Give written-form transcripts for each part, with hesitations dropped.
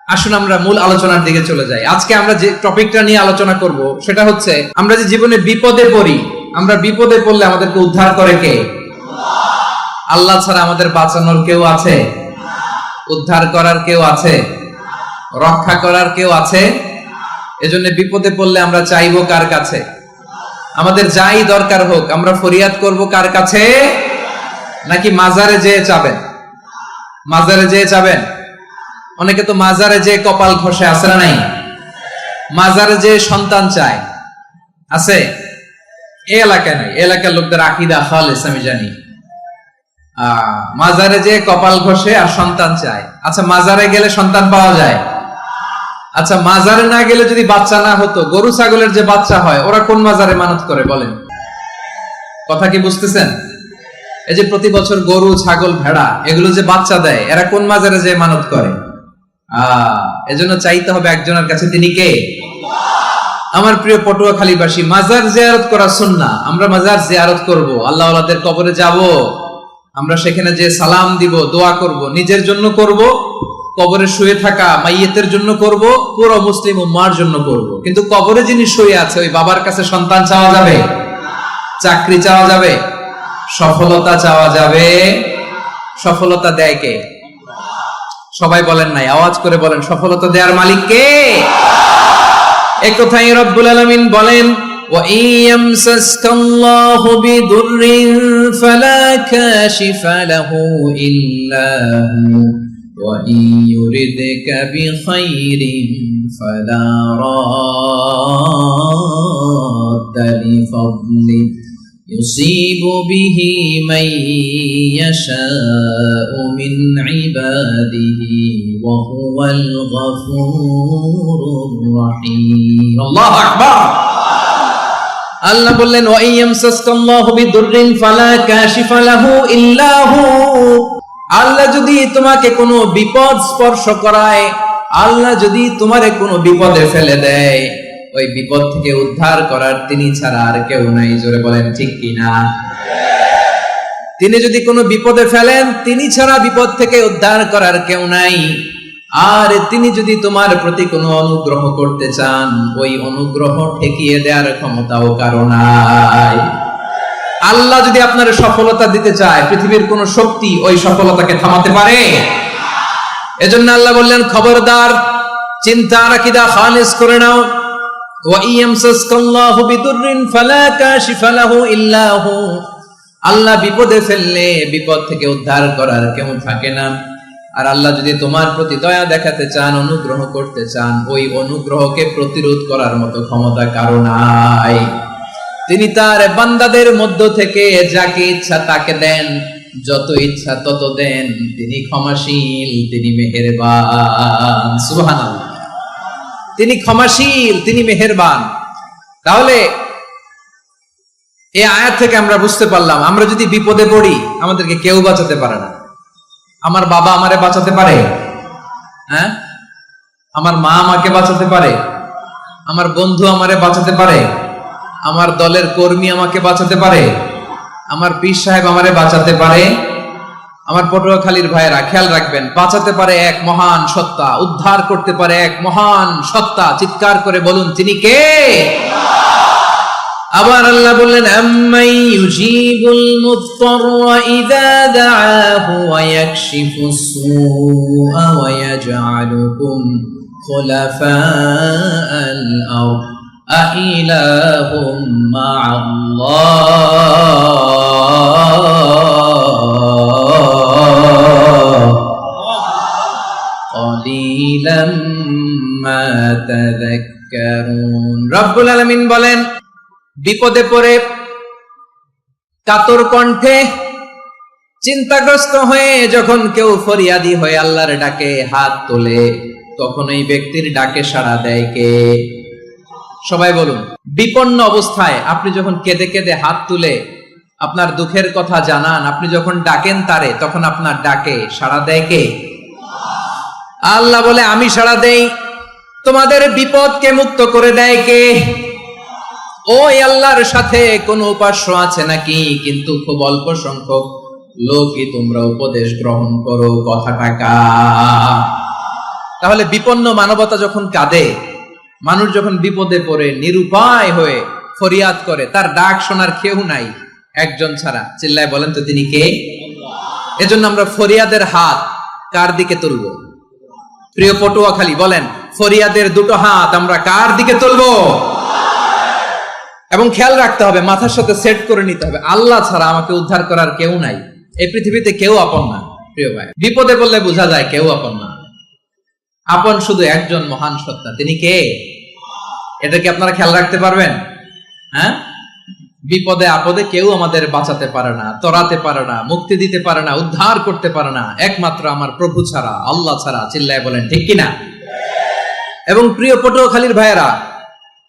আসুন আমরা মূল আলোচনার দিকে চলে যাই। আজকে আমরা যে টপিকটা নিয়ে আলোচনা করব সেটা হচ্ছে, আমরা যে জীবনে বিপদে পড়ি, আমরা বিপদে পড়লে আমাদেরকে উদ্ধার করে কে? আল্লাহ ছাড়া আমাদের বাঁচানোর কেউ আছে? উদ্ধার করার কেউ আছে? রক্ষা করার কেউ আছে? এজন্য বিপদে পড়লে আমরা চাইবো কার কাছে? আমাদের যাই দরকার হোক আমরা ফরিয়াদ করব কার কাছে? নাকি মাজারে যেয়ে চাবেন? মাজারে যেয়ে চাবেন? অনেকে তো মাজারে যে কপাল ঘষে, আছে না নাই? মাজারে যে সন্তান চায়, আছে? এই এলাকায় নাই, এলাকার লোকদের আকীদা খালেস আমি জানি। মাজারে যে কপাল ঘষে আর সন্তান চায়। আচ্ছা, মাজারে গেলে সন্তান পাওয়া যায়? আচ্ছা, মাজারে না গেলে যদি বাচ্চা না হতো, গরু ছাগলের যে বাচ্চা হয় ওরা কোন মাজারে মানত করে বলেন? কথা কি বুঝতেছেন? এই যে প্রতি বছর গরু ছাগল ভেড়া এগুলো যে বাচ্চা দেয়, এরা কোন মাজারে যে মানত করে? এজন্য চাইতে হবে একজনের কাছে, তিনি কে? আমার প্রিয় পটুয়াখালীবাসী, মাজার জিয়ারত করা সুন্নাহ। আমরা মাজার জিয়ারত করব, আল্লাহ ওয়ালাদের কবরে যাব, আমরা সেখানে যে সালাম দিব, দোয়া করব, নিজের জন্য করব, কবরে শুয়ে থাকা মাইয়েতের জন্য করব, পুরো মুসলিম উম্মার জন্য করব। কিন্তু কবরে যিনি শুয়ে আছে ওই বাবার কাছে সন্তান চাওয়া যাবে? চাকরি চাওয়া যাবে? সফলতা চাওয়া যাবে? সফলতা দেয় কে? সবাই বলেন নাই, আওয়াজ করে বলেন, সফলতা দেওয়ার মালিক কে? এই কথাই রব্বুল আলামিন বলেন, ওয়া ইয়ামসাসকাল্লাহু বিদুররিন ফালা কাশিফা লাহু ইল্লা হু ওয়া ইয়ুরিদকা বিখাইরিন ফালা রাদ্দা লিফাদলি يصيب به من يشاء من عباده وهو الغفور الرحيم الله أكبر আল্লাহ বললেন, ওয়া ইয়ামসাসকাল্লাহু বিদুররিন ফালা কাশিফা লাহু ইল্লা হু। আল্লাহ যদি তোমাকে কোনো বিপদ স্পর্শ করায়, আল্লাহ যদি তোমারে কোনো বিপদে ফেলে দেয়, ওই বিপদ থেকে উদ্ধার করার তিনি ছাড়া আর কেউ নাই। জোরে বলেন ঠিক কিনা? তিনি যদি কোনো বিপদে ফেলেন, তিনি ছাড়া বিপদ থেকে উদ্ধার করার কেউ নাই। আর তিনি যদি তোমার প্রতি কোনো অনুগ্রহ করতে চান, ওই অনুগ্রহ ঠেকিয়ে দেওয়ার ক্ষমতাও কারো নাই। আল্লাহ যদি আপনার সফলতা দিতে চায়, পৃথিবীর কোন শক্তি ওই সফলতাকে থামাতে পারে? এজন্য আল্লাহ বললেন, খবরদার, চিন্তা আর আকীদা খালিস করে নাও। আল্লাহ বিপদে ফেললে বিপদ থেকে উদ্ধার করার কেউ থাকে না। আর আল্লাহ যদি তোমার প্রতি দয়া দেখাতে চান, অনুগ্রহ করতে চান, ওই অনুগ্রহকে প্রতিরোধ করার মতো ক্ষমতা কারো নাই। তিনি তার বান্দাদের মধ্য থেকে যাকে ইচ্ছা তাকে দেন, যত ইচ্ছা তত দেন। তিনি ক্ষমাশীল, তিনি মেহেরবান। সুবহানাল্লাহ। তিনি ক্ষমাশীল, তিনি মেহেরবান। তাহলে এই আয়াত থেকে আমরা বুঝতে পারলাম, আমরা যদি বিপদে পড়ি আমাদেরকে কেউ বাঁচাতে পারে না। আমার বাবা আমারে বাঁচাতে পারে? হ্যাঁ? আমার মা আমাকে বাঁচাতে পারে? আমার বন্ধু আমারে বাঁচাতে পারে? আমার দলের কর্মী আমাকে বাঁচাতে পারে? আমার পীর সাহেব আমারে বাঁচাতে পারে? আমার পটুয়াখালীর ভাইয়েরা খেয়াল রাখবেন, বাঁচাতে পারে এক মহান সত্তা, উদ্ধার করতে পারে এক মহান সত্তা। চিৎকার করে বলুন, তিনি কে? আবার আল্লাহ বললেন, আম্মাই ইউজিবুল মুত্তাররা ইযা দাআহু ওয়া ইয়াকশিফুস সুআ ওয়া ইয়াজআলুকুম খুলাফাআল আরদ আইলাহুম মা'আল্লাহ ক্বালিলাম মা তাযাক্কারুন। রব্বুল আলামিন বলেন, বিপদে পড়ে কাতর কণ্ঠে চিন্তাগ্রস্ত হয়ে যখন কেউ ফরিয়াদি হয়ে আল্লাহর ডাকে হাত তোলে, তখন এই ব্যক্তির ডাকে সাড়া দেয় কে? সবাই বলুন। বিপন্ন অবস্থায় আপনি যখন কেঁদে কেঁদে হাত তুলে আপনার দুঃখের কথা জানান, আপনি যখন ডাকেন তারে, তখন আপনার ডাকে সাড়া দেয় কে? আল্লাহ বলে, আমি সাড়া দেই। তোমাদের বিপদকে মুক্ত করে দেয় কে? ওই আল্লাহর সাথে কোন উপাস্য আছে নাকি? কিন্তু খুব অল্প সংখ্যক লোকই তোমরা উপদেশ গ্রহণ করো। কথাটা কার? তাহলে বিপন্ন মানবতা যখন কাঁদে, মানুষ যখন বিপদে পড়ে নিরুপায় হয়ে ফরিয়াদ করে, তার ডাক শোনার কেউ নাই একজন ছাড়া। চিল্লায় বলেন তো তিনি কে? এজন্য আমরা ফরিয়াদের হাত কার দিকে তুলব? প্রিয় পটুয়াখালী বলেন, ফরিয়াদের দুটো হাত আমরা কার দিকে তুলবো? এবং খেয়াল রাখতে হবে, মাথার সাথে সেট করে নিতে হবে, আল্লাহ ছাড়া আমাকে উদ্ধার করার কেউ নাই। এই পৃথিবীতে কেউ আপন না প্রিয় ভাই। বিপদে বললে বোঝা যায় কেউ আপন না। আপন শুধু একজন মহান সত্তা, তিনি কে? এটা কি আপনারা খেয়াল রাখতে পারবেন? হ্যাঁ, বিপদে আপদে কেউ আমাদের বাঁচাতে পারে না, তরাতে পারে না, মুক্তি দিতে পারে না, উদ্ধার করতে পারে না, একমাত্র আমার প্রভু ছাড়া, আল্লাহ ছাড়া। চিল্লায় বলেন ঠিক কিনা? এবং প্রিয় পটুয়াখালীর ভাইয়েরা,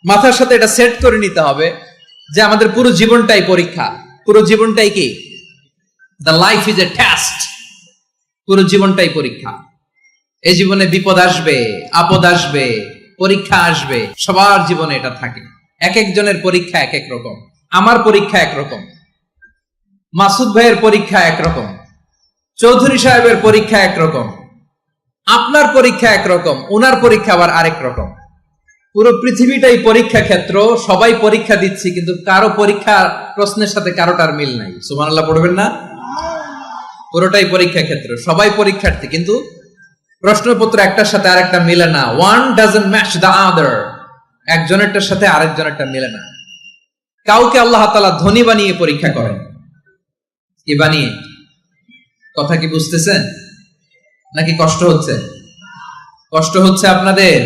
মাথার সাথে এটা সেট করে নিতে হবে যে আমাদের পুরো জীবনটাই পরীক্ষা। পুরো জীবনটাই কি? The life is a test. পুরো জীবনটাই পরীক্ষা। এই জীবনে বিপদ আসবে, আপদ আসবে, পরীক্ষা আসবে, সবার জীবনে এটা থাকে। এক একজনের পরীক্ষা এক এক রকম। আমার পরীক্ষা একরকম, মাসুদ ভাইয়ের পরীক্ষা একরকম, চৌধুরী সাহেবের পরীক্ষা একরকম, আপনার পরীক্ষা একরকম, ওনার পরীক্ষা আবার আরেক রকম। পুরো পৃথিবীটাই পরীক্ষা ক্ষেত্র, সবাই পরীক্ষা দিচ্ছি, কিন্তু কারো পরীক্ষা প্রশ্নের সাথে কারোটার মিল নাই। সুবহানাল্লাহ পড়বেন না? পুরোটাই পরীক্ষা ক্ষেত্র, সবাই পরীক্ষার্থী, কিন্তু প্রশ্নপত্র একটার সাথে আরেকটা মিলে না। One doesn't match the other. একজনেরটার সাথে আরেকজনেরটা মিলে না। কাউকে আল্লাহ তাআলা ধনী বানিয়ে পরীক্ষা করেন। কি বানিয়ে? কথা কি বুঝতেছেন নাকি কষ্ট হচ্ছে? কষ্ট হচ্ছে আপনাদের?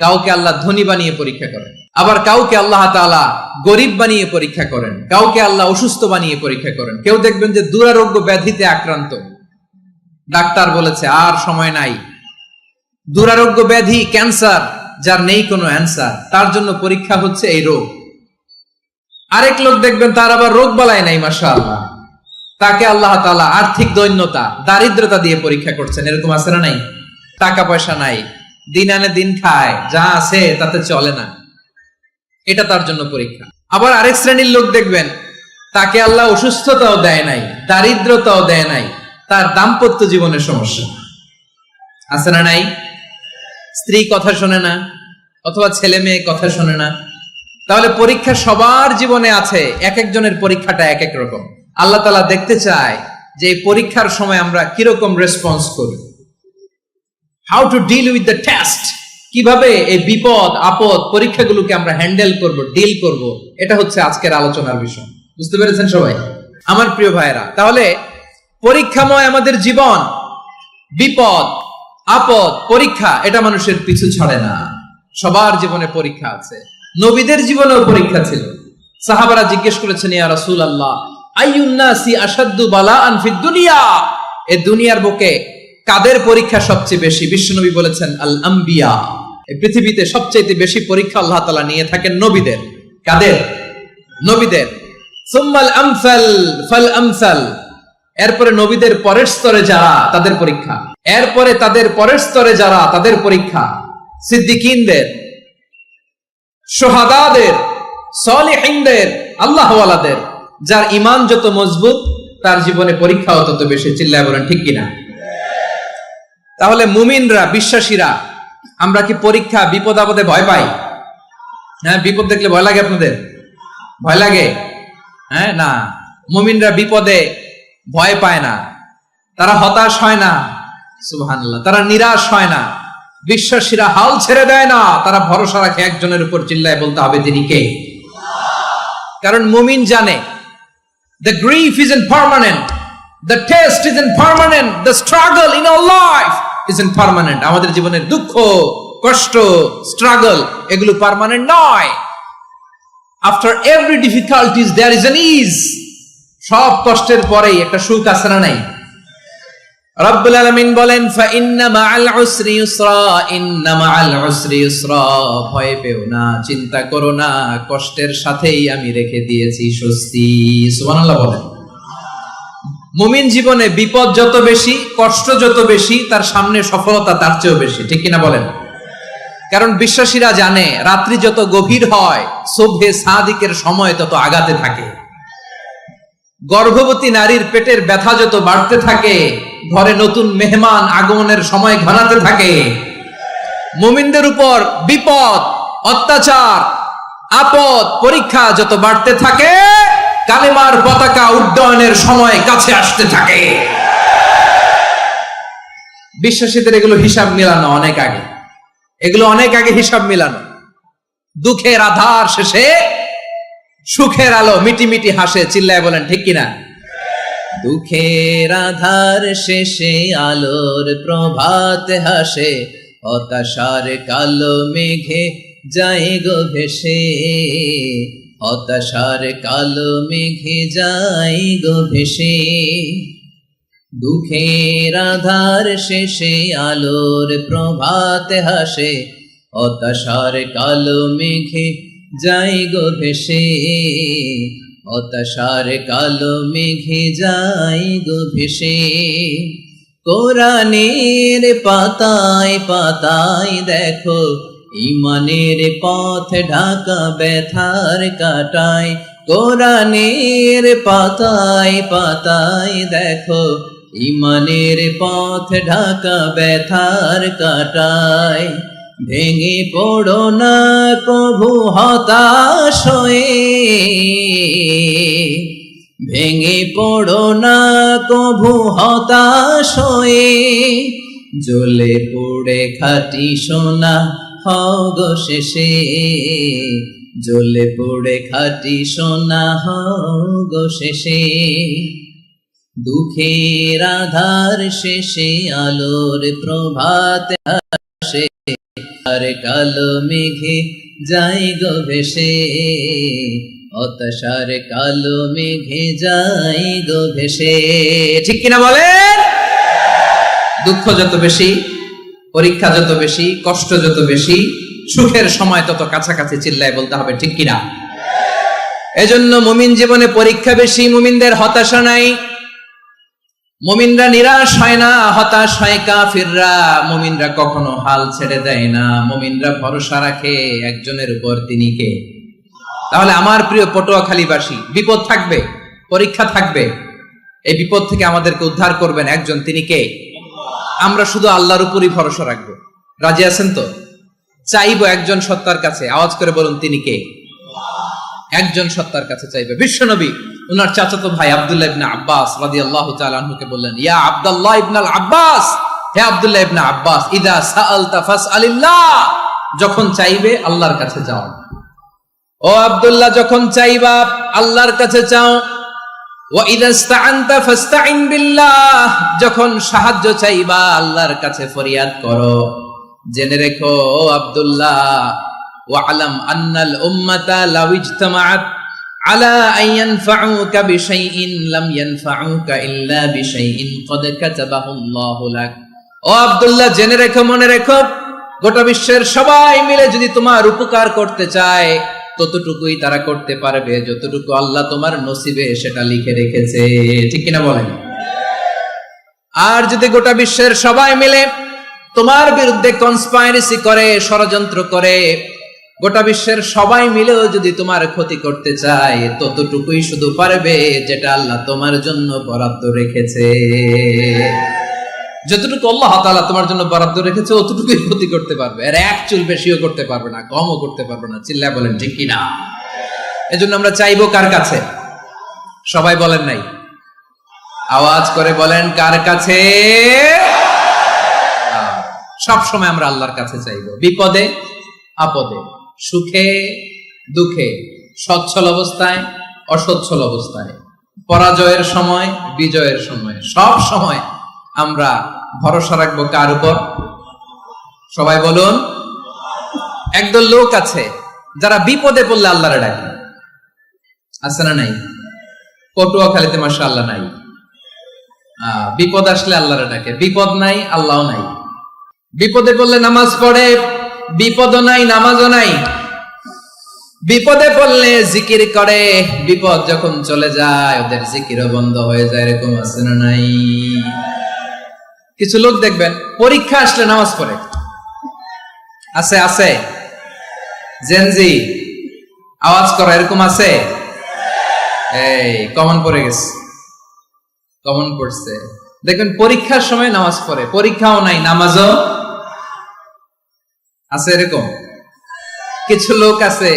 কাউকে আল্লাহ ধনী বানিয়ে পরীক্ষা করেন, আবার কাউকে আল্লাহ তাআলা গরিব বানিয়ে পরীক্ষা করেন, কাউকে আল্লাহ অসুস্থ বানিয়ে পরীক্ষা করেন। কেউ দেখবেন যে দুরারোগ্য ব্যাধিতে আক্রান্ত, ডাক্তার বলেছে আর সময় নাই, দুরারোগ্য ব্যাধি, ক্যান্সার, যার নেই কোনো অ্যান্সার, তার জন্য পরীক্ষা হচ্ছে এই রোগ। আরেক লোক দেখবেন তার আবার রোগ বালাই নাই, মাশাআল্লাহ, তাকে আল্লাহ তাআলা আর্থিক দৈন্যতা, দারিদ্রতা দিয়ে পরীক্ষা করছেন। এরকম আছে না নাই? টাকা পয়সা নাই, দিন আনে দিন খায়, যা আছে তাতে চলে না, এটা তার জন্য পরীক্ষা। আবার আরেক শ্রেণীর লোক দেখবেন তাকে আল্লাহ অসুস্থতাও দেয় নাই, দারিদ্রতাও দেয় নাই, তার দাম্পত্য জীবনের সমস্যা আছে না নাই? স্ত্রী কথা শোনে না, অথবা ছেলে মেয়ে কথা শোনে না। তাহলে পরীক্ষা সবার জীবনে আছে, এক একজনের পরীক্ষাটা এক এক রকম। আল্লাহ তাআলা দেখতে চায় যে এই পরীক্ষার সময় আমরা কিরকম রেসপন্স করি, how to deal with the test, কিভাবে এই বিপদ আপদ পরীক্ষাগুলোকে আমরা হ্যান্ডেল করব, ডিল করব। এটা হচ্ছে আজকের আলোচনার বিষয়। বুঝতে পেরেছেন সবাই আমার প্রিয় ভাইয়েরা? তাহলে পরীক্ষাময় আমাদের জীবন, বিপদ আপদ পরীক্ষা, এটা মানুষের পিছু ছাড়ে না। সবার জীবনে পরীক্ষা আছে। নবীদের জীবনেও পরীক্ষা ছিল। সাহাবারা জিজ্ঞেস করেছেন, ইয়া রাসূলুল্লাহ, আইয়ুন নাসি আশাদ্দু বালাআন ফিদ দুনিয়া, এই দুনিয়ার বুকে কাদের পরীক্ষা সবচেয়ে বেশি? বিশ্বনবী বলেছেন, আল আম্বিয়া। এই পৃথিবীতে সবচেয়ে বেশি পরীক্ষা আল্লাহ তাআলা নিয়ে থাকেন নবীদের। কাদের? নবীদের। সুম্মাল আমসাল ফাল আমসাল, এরপরে নবীদের পরের স্তরে যারা, তাদের পরীক্ষা। এরপরে তাদের পরের স্তরে যারা, তাদের পরীক্ষা। সিদ্দিকিনদের, শুহাদাদের, সলিহিনদের, আল্লাহওয়ালাদের। যার ঈমান যত মজবুত, তার জীবনে পরীক্ষাও তত বেশি। চিল্লায় বলেন ঠিক কিনা? তাহলে মুমিনরা, বিশ্বাসীরা, আমরা কি পরীক্ষা বিপদ আপদে ভয় পাই? হ্যাঁ, বিপদ দেখলে ভয় লাগে আপনাদের? ভয় লাগে? হ্যাঁ, না, মুমিনরা বিপদে ভয় পায় না, তারা হতাশ হয় না, সুবহানাল্লাহ, তারা নিরাশ হয় না। বিশ্বাসীরা হাল ছেড়ে দেয় না, তারা ভরসা রাখে একজনের উপর। চিল্লায় বলতে হবে তিনি কে? কারণ মুমিন জানে, the grief isn't permanent, the test isn't permanent, the struggle in our life isn't permanent. আমাদের জীবনের দুঃখ, কষ্ট, স্ট্রাগল, এগুলো পার্মানেন্ট নয়। After every difficulties there is an ease. সব কষ্টের পরেই একটা সুখ আছে না নাই? রব্বুল আলামিন বলেন, ফা ইন্না মাআল উসরি ইউসরা, ইন্না মাআল উসরি ইউসরা, ভয় পেও না, চিন্তা করো না, কষ্টের সাথেই আমি রেখে দিয়েছি স্বস্তি। সুবহানাল্লাহ বলেন। মুমিন জীবনে বিপদ যত বেশি, কষ্ট যত বেশি, তার সামনে সফলতা তার চেয়েও বেশি। ঠিক কিনা বলেন? কারণ বিশ্বাসীরা জানে, রাত্রি যত গভীর হয়, সুবহে সাদিকের সময় তত আগাতে থাকে। গর্ভবতী নারীর পেটের ব্যথা যত বাড়তে থাকে, ঘরে নতুন মেহমান আগমনের সময় ঘনাতে থাকে, মুমিনদের উপর বিপদ, অত্যাচার, আপদ, পরীক্ষা যত বাড়তে থাকে, কালেমার পতাকা উড্ডয়নের সময় কাছে আসতে থাকে। বিশ্বাসীদের এগুলো হিসাব মিলানো অনেক আগে, এগুলো অনেক আগে হিসাব মিলানো। দুঃখের আধার শেষে সুখের আলো মিটি মিটি হাসে, চিল্লায় বলেন ঠিক কিনা? দুঃখের আধার শেষে আলোর প্রভাত হাসে, হতাশার কালো মেঘে যায় গো ভেসে, হতাশার কালো মেঘে যায় গো ভেসে। দুঃখের আধার শেষে আলোর প্রভাত হাসে, হতাশার কালো মেঘে যায় গো ভেসে, হতাশার কালো মেঘে যায় গো ভেসে। কোরআনের পাতায় পাতায় দেখো ঈমানের পথ ঢাকা ব্যথার কাটায়, কোরআনের পাতায় পাতায় দেখো ঈমানের পথ ঢাকা ব্যথার কাটায়। ভেঙে পড়ো না কভু হতাশ হয়ে, ভেঙে পড়ো না কভু হতাশ হয়ে, জ্বলে পড়ে খাঁটি সোনা হও গো শেষে, জ্বলে পড়ে খাঁটি সোনা হও গো শেষে। দুঃখের আধার শেষে আলোর প্রভাত হাসে, আর কালো মেঘে যায় গো ভেসে, হতাশার কালো মেঘে যায় গো ভেসে। ঠিক কিনা বলেন? দুঃখ যত বেশি, পরীক্ষা যত বেশি, কষ্ট যত বেশি, সুখের সময় তত কাছাকাছি, চিল্লায় বলতে হবে ঠিক কিনা? এজন্য মুমিন জীবনে পরীক্ষা বেশি, মুমিনদের হতাশা নাই। মুমিনরা নিরাশ হয় না, হতাশ হয় কাফিররা। মুমিনরা কখনো হাল ছেড়ে দেয় না, মুমিনরা ভরসা রাখে একজনের উপর, তিনি কে? তাহলে আমার প্রিয় পটুয়াখালীবাসী, বিপদ থাকবে, পরীক্ষা থাকবে, এই বিপদ থেকে আমাদেরকে উদ্ধার করবেন একজন, তিনি কে? আমরা শুধু আল্লাহর উপরই ভরসা রাখবো। রাজি আছেন তো? চাইবো একজন সত্তার কাছে, আওয়াজ করে বলুন তিনি কে? একজন সত্তার কাছে চাইবে। বিশ্বনবী উনার চাচাতো ভাই আব্দুল্লাহ ইবনে আব্বাস রাদিয়াল্লাহু তাআলা আনহুকে বললেন, ইয়া আব্দুল্লাহ ইবনুল আব্বাস, হে আব্দুল্লাহ ইবনে আব্বাস, ইদা সাআলতা ফাসআলিল্লাহ, যখন চাইবে আল্লাহর কাছে যাও। ও আব্দুল্লাহ, যখন চাইবা আল্লাহর কাছে চাও। ওয়া ইদা ইসতাআনতা ফাসতাইন বিল্লাহ, যখন সাহায্য চাইবা আল্লাহর কাছে ফরিয়াদ করো। জেনে রেখো ও আব্দুল্লাহ, ওয়া'লাম আন্নাল উম্মাতা লাউ ইজতামাআত আলা আন ইয়ানফাউকা বিশাইইন লাম ইয়ানফাউকা ইল্লা বিশাইইন ক্বাদ কাতাবাহু আল্লাহু লাক। ও আব্দুল্লাহ, জেনে রেখো, মনে রেখো, গোটা বিশ্বের সবাই মিলে যদি তোমার উপকার করতে চায়, ততটুকুই তারা করতে পারবে যতটুকু আল্লাহ তোমার নসিবে সেটা লিখে রেখেছে। ঠিক কিনা বলেন? আর যদি গোটা বিশ্বের সবাই মিলে তোমার বিরুদ্ধে কনস্পাইরেসি করে, ষড়যন্ত্র করে, গোটা বিশ্বের সবাই মিলেও যদি তোমার ক্ষতি করতে চায়, ততটুকুই শুধু পারবে যেটা আল্লাহ তোমার জন্য বরাদ্দ রেখেছে। যতটুকু আল্লাহ তাআলা তোমার জন্য বরাদ্দ রেখেছে অতটুকুই ক্ষতি করতে পারবে, আর এক চুল বেশিও করতে পারবে না, কমও করতে পারবে না। চিল্লায় বলেন ঠিক কিনা? এজন্য আমরা চাইবো কার কাছে? সবাই বলেন নাই, আওয়াজ করে বলেন কার কাছে? সব সময় আমরা আল্লাহর কাছে চাইবো, বিপদে আপদে, সুখে দুঃখে, সচ্ছল অবস্থায় অসচ্ছল অবস্থায়, পরাজয়ের সময় বিজয়ের সময়, সব সময় আমরা ভরসা রাখবো কার উপর? সবাই বলুন। একদল লোক আছে যারা বিপদে পড়লে আল্লাহরে ডাকে, আছে না নাই? পটুয়াখালীতে মাশাআল্লাহ নাই। বিপদ আসলে আল্লাহরে ডাকে, বিপদ নাই আল্লাহও নাই। বিপদে পড়লে নামাজ পড়ে, বিপদও নাই নামাজও নাই। বিপদে পড়লে জিকির করে, বিপদ যখন চলে যায় ওদের জিকিরও বন্ধ হয়ে যায়। এরকম আছে না নাই? কিছু লোক দেখবেন পরীক্ষা আসলে নামাজ পড়ে, আছে আছে? জেনজি আওয়াজ করো, এরকম আছে? এই কমন পড়ে গেছে, কমন পড়ছে। দেখবেন পরীক্ষার সময় নামাজ পড়ে, পরীক্ষাও নাই নামাজও আছে। এরকম কিছু লোক আছে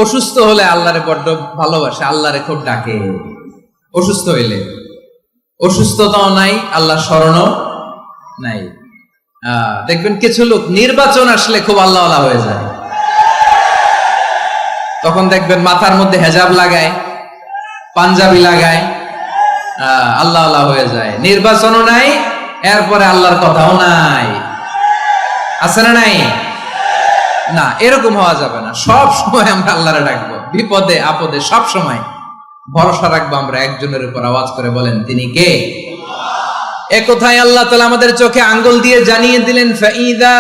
অসুস্থ হলে আল্লাহরে বড্ড ভালোবাসে, আল্লাহরে খুব ডাকে। অসুস্থ হইলে অসুস্থতাও নাই, আল্লাহ স্মরণও নাই। দেখবেন কিছু লোক নির্বাচন আসলে খুব আল্লাহওয়ালা হয়ে যায়। তখন দেখবেন মাথার মধ্যে হেজাব লাগায়, পাঞ্জাবি লাগায়, আল্লাহওয়ালা হয়ে যায়। নির্বাচনও নাই, এরপরে আল্লাহর কথাও নাই। আছে না নাই? না, এরকম হওয়া যাবে না। সব সময় আমরা আল্লাহরে ডাকবো, বিপদে আপদে সব সময় ভরসা রাখবো আমরা একজনের উপর। আওয়াজ করে বলেন, তিনি কে? এ কথায় আল্লাহ তাআলা আমাদের চোখে আঙ্গুল দিয়ে জানিয়ে দিলেন, ফাইদা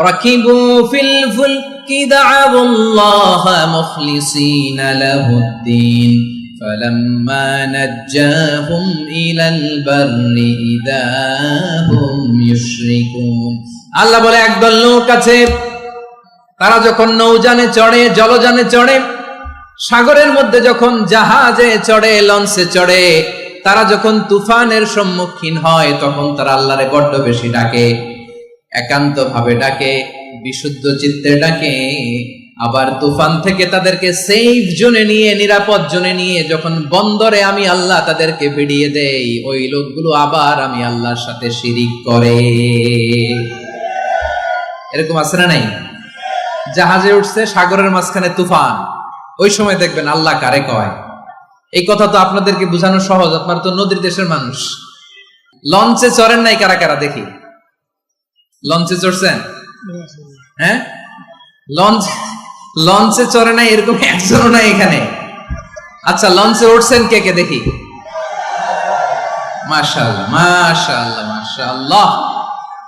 রাকিবু ফিল ফুলকি দা'আবুল্লাহা মুখলিসিনা লাহুদ্দিন ফালাম্মা নাজ্জাহুম ইলাল বাররি ইযা হুম ইউশরিকুন। আল্লাহ বলে, একদল লোক আছে, তারা যখন নৌযানে চড়ে, জলযানে চড়ে, সাগরের মধ্যে যখন জাহাজে চড়ে, লঞ্চে চড়ে, তারা যখন তুফানের সম্মুখীন হয়, তখন তারা আল্লাহরে বড্ড বেশি ডাকে, একান্ত ভাবে ডাকে, বিশুদ্ধ চিত্তে ডাকে। আবার তুফান থেকে তাদেরকে সেফ জোনে নিয়ে, নিরাপদ জোনে নিয়ে যখন বন্দরে আমি আল্লাহ তাদেরকে ভিড়িয়ে দেই, ওই লোকগুলো আবার আমি আল্লাহর সাথে শিরিক করে। এরকম আছে না নাই? জাহাজে উঠছে, সাগরের মাঝখানে তুফান, ওই সময় দেখবেন আল্লাহ কারে কয়। এই কথা তো আপনাদেরকে বোঝানো সহজ, আপনারা তো নদীর দেশের মানুষ। লঞ্চে চড়েন নাই কারা কারা? দেখি, লঞ্চে চড়ছেন? হ্যাঁ, লঞ্চে চড়ে নাই এরকম একজনও নাই এখানে। আচ্ছা, লঞ্চে উঠছেন কে কে? দেখি। মাশাআল্লাহ, মাশাআল্লাহ, মাশাআল্লাহ।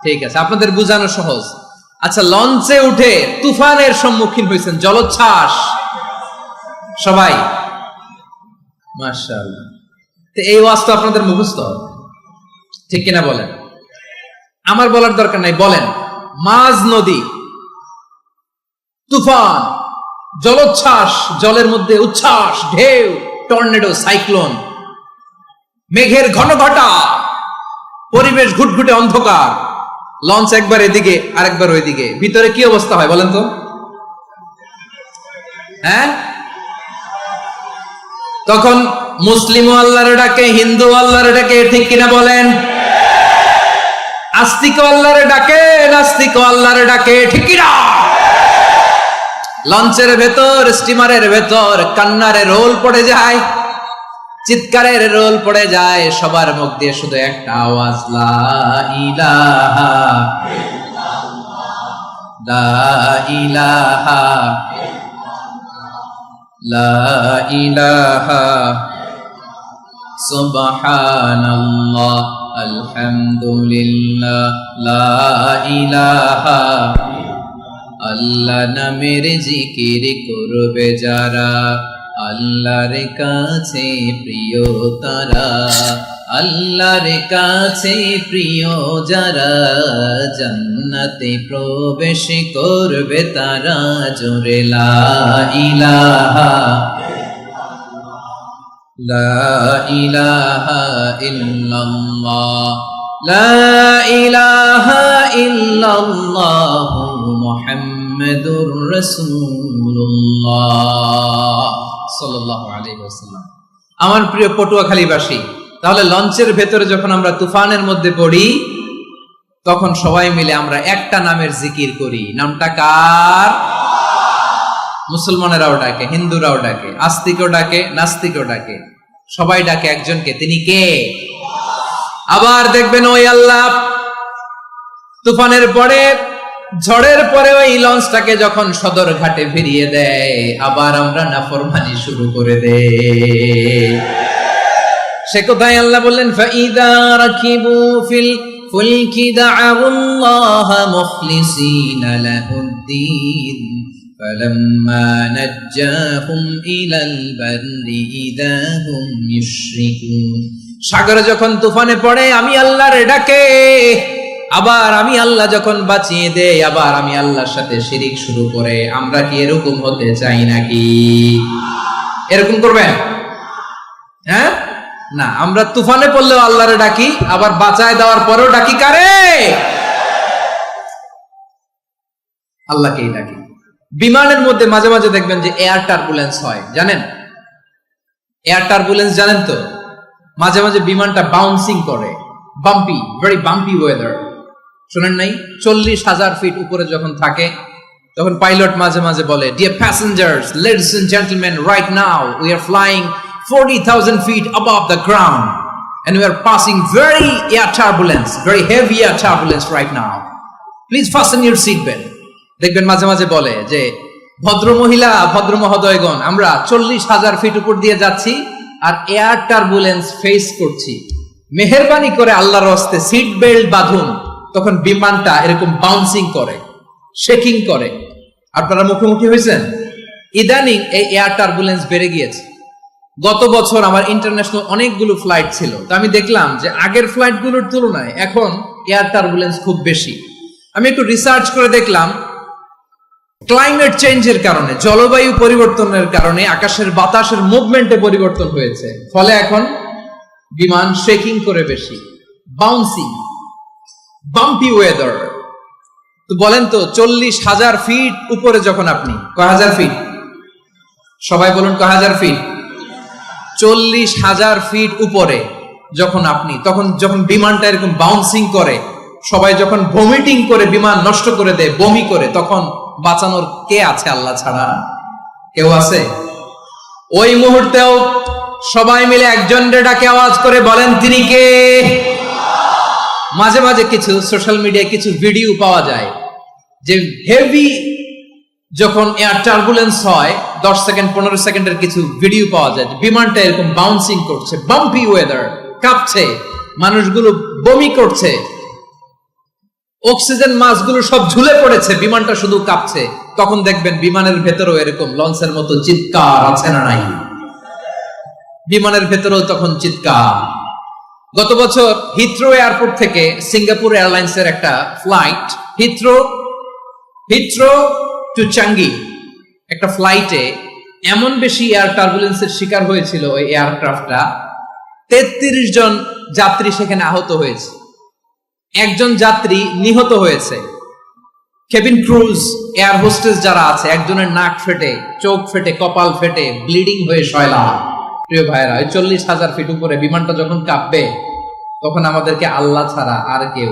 ঠিক আছে, আপনাদের বোঝানো সহজ। আচ্ছা, লঞ্চে উঠে তুফানের সম্মুখীন হয়েছেন, জলোচ্ছ্বাস সবাই? মাশাআল্লাহ। তো এই ওয়াজ তো আপনাদের মুখস্থ, ঠিক কিনা বলেন? আমার বলার দরকার নাই, বলেন। মাঝ নদী, তুফান, জলোচ্ছ্বাস, জলের মধ্যে উচ্ছ্বাস, ঢেউ, টর্নেডো, সাইক্লোন, মেঘের ঘনঘটা, পরিবেশ ঘুটঘুটে অন্ধকার, লঞ্চ একবার এদিকে আরেকবার ওইদিকে, ভিতরে কি অবস্থা হয় বলেন তো? হ্যাঁ, তখন মুসলিমও আল্লাহর ডাকে, হিন্দু আল্লাহর ডাকে, ঠিক কিনা বলেন? আস্তিক আল্লাহর ডাকে, নাস্তিক আল্লাহর ডাকে, ঠিক কিনা? লঞ্চের ভেতর, স্টিমারের ভেতর কান্নারে রোল পড়ে যায়, চিৎকারের রোল পড়ে যায়, সবার মুখ দিয়ে শুধু একটা আওয়াজ, লা ইলাহা ইল্লাল্লাহ, লা ইলাহা লা ইলাহা সুবহানাল্লাহ, আলহামদুলিল্লাহ, লা ইলাহা। আল্লাহ নামের জিকির করবে যারা, আল্লাহর কাছে প্রিয় তারা, আল্লাহর কাছে প্রিয় যারা, জান্নাতে প্রবেশ করবে তারা, জোরে লা ইলাহা লা ইলাহা ইল্লাল্লাহ, লা ইলাহা ইল্লাল্লাহ মুহাম্মাদুর রাসূলুল্লাহ সাল্লাল্লাহু আলাইহি ওয়াসাল্লাম। আমার প্রিয় পটুয়াখালীবাসী, তাহলে লঞ্চের ভেতরে যখন আমরা তুফানের মধ্যে পড়ি, তখন সবাই মিলে আমরা একটা নামের জিকির করি। নামটা কার? মুসলমানেরাও ডাকে, হিন্দুরাও ডাকে, আস্তিকও ডাকে, নাস্তিকও ডাকে, সবাই ডাকে একজনকে, তিনি কে? আবার দেখবেন ওই আল্লাহ তুফানের পরে, ঝড়ের পরে ওই লঞ্চটাকে যখন সদর ঘাটে ফিরিয়ে দেয়, আবার আমরা নাফরমানি শুরু করে দেই। সে কোথায় আল্লাহ বললেন, ফাইদা রাকিবু ফিল ফুলকি দা'আবুল্লাহা মুখলিসিনা লাহুদ্দিন ফালাম্মা নাজ্জাহুম ইলাল বাররি ইযা হুম ইউশরিকুন। সাগরে যখন তুফানে পড়ে আমি আল্লাহর ডাকে, আবার আমি আল্লাহ যখন বাঁচিয়ে দেই, আবার আমি আল্লাহর সাথে শিরিক শুরু করে। আমরা কি এরকম হতে চাই নাকি? এরকম করবেন? হ্যাঁ না, আমরা তুফানে পড়লেও আল্লাহরে ডাকি, আবার বাঁচায় দেওয়ার পরেও ডাকি কারে? আল্লাহকেই ডাকি। বিমানের মধ্যে মাঝে মাঝে দেখবেন যে এয়ার টার্বুলেন্স হয়, জানেন? এয়ার টার্বুলেন্স জানেন তো? মাঝে মাঝে বিমানটা বাউন্সিং করে, বাম্পি, ভেরি বাম্পি ওয়েদার। শোনেন নাই? 40,000 ফিট উপরে যখন থাকে তখন পাইলট মাঝে মাঝে বলে, dear passengers, ladies and gentleman, right now we are flying 40,000 feet above the ground and we are passing very air turbulence, very heavy air turbulence right now. Please fasten your seat belt. দেখবেন মাঝে মাঝে বলে যে, ভদ্র মহিলা, ভদ্র মহোদয়গণ, আমরা 40,000 ফিট উপর দিয়ে যাচ্ছি আর এয়ার টার্বুলেন্স ফেস করছি, মেহেরবানি করে আল্লাহর হস্তে সিট বেল্ট বাঁধুন। তখন বিমানটা এরকম বাউন্সিং করে, শেকিং করে। আপনারা মুখোমুখি হয়েছেন? ইদানিং এই এয়ার টার্বুলেন্স বেড়ে গিয়েছে। গত বছর আমার ইন্টারন্যাশনাল অনেকগুলো ফ্লাইট ছিল, তো আমি দেখলাম যে আগের ফ্লাইটগুলোর তুলনায় এখন এয়ার টার্বুলেন্স খুব বেশি। আমি একটু রিসার্চ করে দেখলাম, ক্লাইমেট চেঞ্জের কারণে, জলবায়ু পরিবর্তনের কারণে আকাশের বাতাসের মুভমেন্টে পরিবর্তন হয়েছে, ফলে এখন বিমান শেকিং করে বেশি, বাউন্সিং, বাম্পি ওয়েদার। তো বলেন তো, 40,000 ফিট উপরে যখন আপনি, কয় হাজার ফিট? সবাই বলুন কয় হাজার ফিট? 40,000 ফিট উপরে যখন আপনি, তখন যখন বিমানটা এরকম বাউন্সিং করে, সবাই যখন ভমিটিং করে বিমান নষ্ট করে দেয়, বমি করে, তখন বাঁচানোর কে আছে আল্লাহ ছাড়া? কেউ আছে? ওই মুহূর্তেও সবাই মিলে একজনের ডাকে আওয়াজ করে বলেন, তিনি কে? মাঝে মাঝে কিছু সোশ্যাল মিডিয়ায় কিছু ভিডিও পাওয়া যায় যে হেভি যখন এয়ার টার্বুলেন্স হয়, 10 সেকেন্ড 15 সেকেন্ডের কিছু ভিডিও পাওয়া যায়, বিমানটা এরকম বাউন্সিং করছে, বাম্পি ওয়েদার, কাঁপছে, মানুষগুলো বমি করছে, অক্সিজেন মাস্কগুলো সব ঝুলে পড়েছে, বিমানটা শুধু কাঁপছে। তখন দেখবেন বিমানের ভেতরেও এরকম লঞ্চের মতো চিৎকার আছে না নাই? বিমানের ভেতরেও তখন চিৎকার। গত বছর হিথ্রো এয়ারপোর্ট থেকে সিঙ্গাপুর এয়ারলাইন্সের একটা ফ্লাইট, হিথ্রো টু চাঙ্গি, একটা ফ্লাইটে এমন বেশি এয়ার টার্বুলেন্সের শিকার হয়েছিল ওই এয়ারক্রাফটটা, 33 জন যাত্রী সেখানে আহত হয়েছে, একজন যাত্রী নিহত হয়েছে। কেবিন ক্রুজ, এয়ার হোস্টেস যারা আছে, একজনের নাক ফেটে, চোখ ফেটে, কপাল ফেটে, ব্লিডিং হয়ে শয়লা। প্রিয় ভাইরা, ওই 40,000 ফিট উপরে বিমানটা যখন কাঁপবে, তখন আমাদেরকে আল্লাহ ছাড়া আর কেউ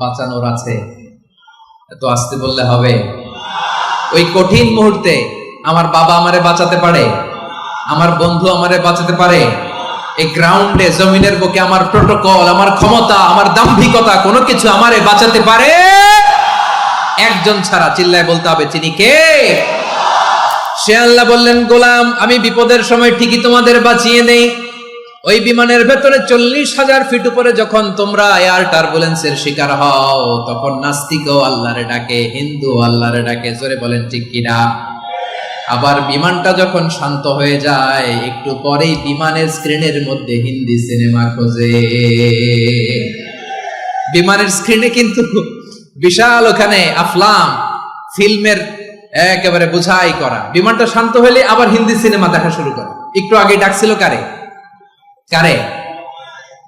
বাঁচানোর আছে? এত আসতে বললে হবে? ওই কঠিন মুহূর্তে আমার বাবা আমারে বাঁচাতে পারে, আমার বন্ধু আমারে বাঁচাতে পারে। এই গ্রাউন্ডে, জমিনের বুকে আমার প্রোটোকল, আমার ক্ষমতা, আমার দাম্ভিকতা, কোনো কিছু আমারে বাঁচাতে পারে একজন ছাড়া। চিল্লায় বলতে হবে, তিনি কে? সে আল্লাহ বললেন, গোলাম, আমি বিপদের সময় ঠিকই তোমাদের বাঁচিয়ে নেই। ওই বিমানের ভেতরে 40,000 ফিট উপরে যখন তোমরা এয়ার টার্বুলেন্সের শিকার হও, তখন নাস্তিকও আল্লাহরে ডাকে, হিন্দু আল্লাহরে ডাকে। জোরে বলেন ঠিক কিনা? আবার বিমানটা যখন শান্ত হয়ে যায়, একটু পরেই বিমানের স্ক্রিনের মধ্যে হিন্দি সিনেমা খোঁজে। বিমানের স্ক্রিনে কিন্তু বিশাল ওখানে আফলাম ফিল্মের একেবারে বুঝাই করা। বিমানটা শান্ত হলে আবার হিন্দি সিনেমা দেখা শুরু করে। একটু আগে ডাকছিল কারে?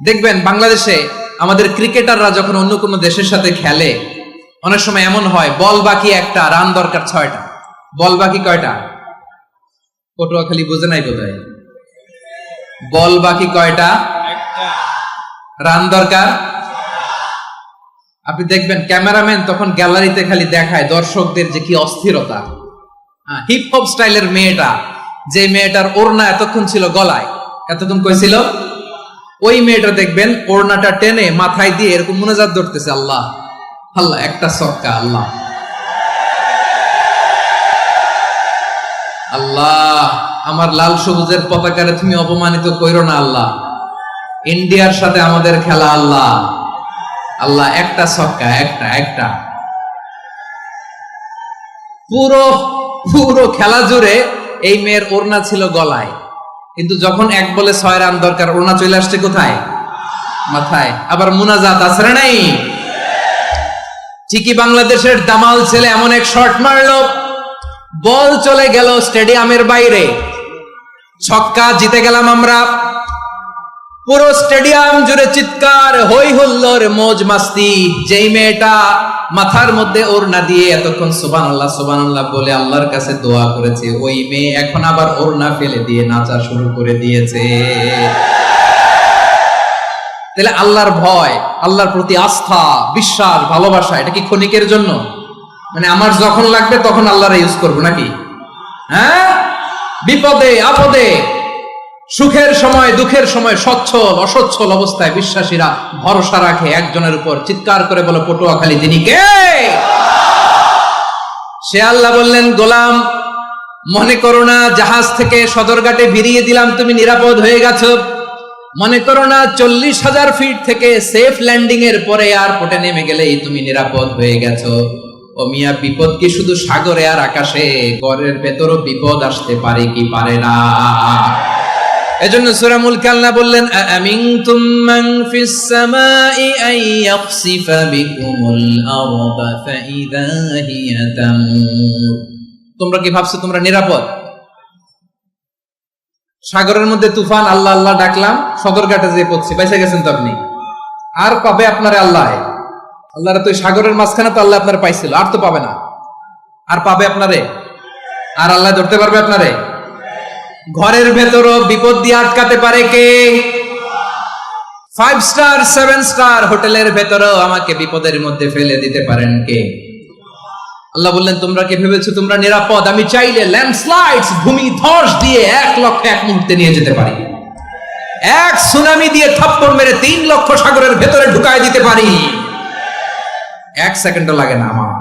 দেখবেন বাংলাদেশে আমাদের ক্রিকেটাররা যখন অন্য কোনো দেশের সাথে খেলে, অনেক সময় এমন হয়, বল বাকি একটা, রান দরকার 6টা। বল বাকি কয়টা? পটুয়াখালী বুঝে নাই বোধহয়। বল বাকি কয়টা? রান দরকার। আপনি দেখবেন ক্যামেরাম্যান তখন গ্যালারিতে খালি দেখায় দর্শকদের যে কি অস্থিরতা। হিপ হপ স্টাইলের মেয়েটা, যে মেয়েটার ওড়না এতক্ষণ ছিল গলায়, এতক্ষণ কইছিল, ওই মেয়েটা দেখবেন ওড়নাটা টেনে মাথায় দিয়ে এরকম মুনাজাত ধরতেছে, আল্লাহ আল্লাহ, একটা সক্কা, আল্লাহ আল্লাহ, আমার লাল সবুজের পতাকারে তুমি অপমানিত কইরো না আল্লাহ, ইন্ডিয়ার সাথে আমাদের খেলা আল্লাহ আল্লাহ, একটা সক্কা, একটা। পুরো খেলা জুড়ে এই মেয়ের ওড়না ছিল গলায়, কিন্তু যখন 1 বলে 6 রান দরকার, ওড়না চলে আসছে কোথায়? মাথায়। আবার মুনাজাত আছে না নাই? ঠিকই বাংলাদেশের দামাল ছেলে এমন এক শট মারলো, বল চলে গেল স্টেডিয়ামের বাইরে, ছক্কা, জিতে গেলাম আমরা। পুরো স্টেডিয়াম জুড়ে চিৎকার, হই হুল্লোড়, মৌজ মাস্তি। যেই মেয়েটা মাথার মধ্যে ওড়না দিয়ে এতক্ষণ সুবহানাল্লাহ সুবহানাল্লাহ বলে আল্লাহর কাছে দোয়া করেছে, ওই মেয়ে এখন আবার ওড়না ফেলে দিয়ে নাচা শুরু করে দিয়েছে। তাহলে আল্লাহর ভয়, আল্লাহর প্রতি আস্থা, বিশ্বাস, ভালোবাসা, এটা কি ক্ষণিকের জন্য? মানে আমার যখন লাগবে তখন আল্লাহর ইউজ করবো নাকি? হ্যাঁ, বিপদে আপদে, সুখের সময় দুঃখের সময়, সচ্ছল অসচ্ছল অবস্থায় বিশ্বাসীরা ভরসা রাখে একজনের উপর। চিৎকার করে বলো, পটুয়াখালী তিনি কে? সে আল্লাহ বললেন, গোলাম মনে করো না জাহাজ থেকে সদরঘাটে ভিড়িয়ে দিলাম তুমি নিরাপদ হয়ে গেছো। মনে করো না 40,000 ফিট থেকে সেফ ল্যান্ডিং এর পরে এয়ারপোর্টে নেমে গেলেই তুমি নিরাপদ হয়ে গেছো। ও মিয়া, বিপদ কি শুধু সাগরে আর আকাশে? ঘরের ভেতরও বিপদ আসতে পারে কি পারে না? এজন্য সূরা মুলক আল্লাহ বললেন, আমিনতুম মান ফিস সামাই আন ইয়াখসিফা বিকুমুল আরদা ফাইদা হিয়া তামুর। তোমরা কি ভাবছো তোমরা নিরাপদ? সাগরের মধ্যে তুফান, আল্লাহ আল্লাহ ডাকলাম, সদরঘাটে যেয়ে পড়ছি, বাইসা গেছেন তো আপনি। আর পাবে আপনারে আল্লাহ? আল্লাহর তো সাগরের মাঝখানে তো আল্লাহ আপনার পাইছিল, আর তো পাবে না। আর পাবে আপনারে? আর আল্লাহ ধরতে পারবে আপনারে? ঘরের ভেতরও বিপদ দিয়ে আটকাতে পারে কে? 5 স্টার 7 স্টার হোটেলের ভেতরও আমাকে বিপদের মধ্যে ফেলে দিতে পারেন কে? আল্লাহ বললেন, তোমরা কি ভেবেছো তোমরা নিরাপদ? আমি চাইলে ল্যান্ডস্লাইডস, ভূমি ধস দিয়ে 1 লক্ষ এক মুহূর্তে নিয়ে যেতে পারি। এক সুনামি দিয়ে থাপ্পড় মেরে 3 লক্ষ সাগরের ভেতরে ঢুকায় দিতে পারি। 1 সেকেন্ডও লাগে না আমার।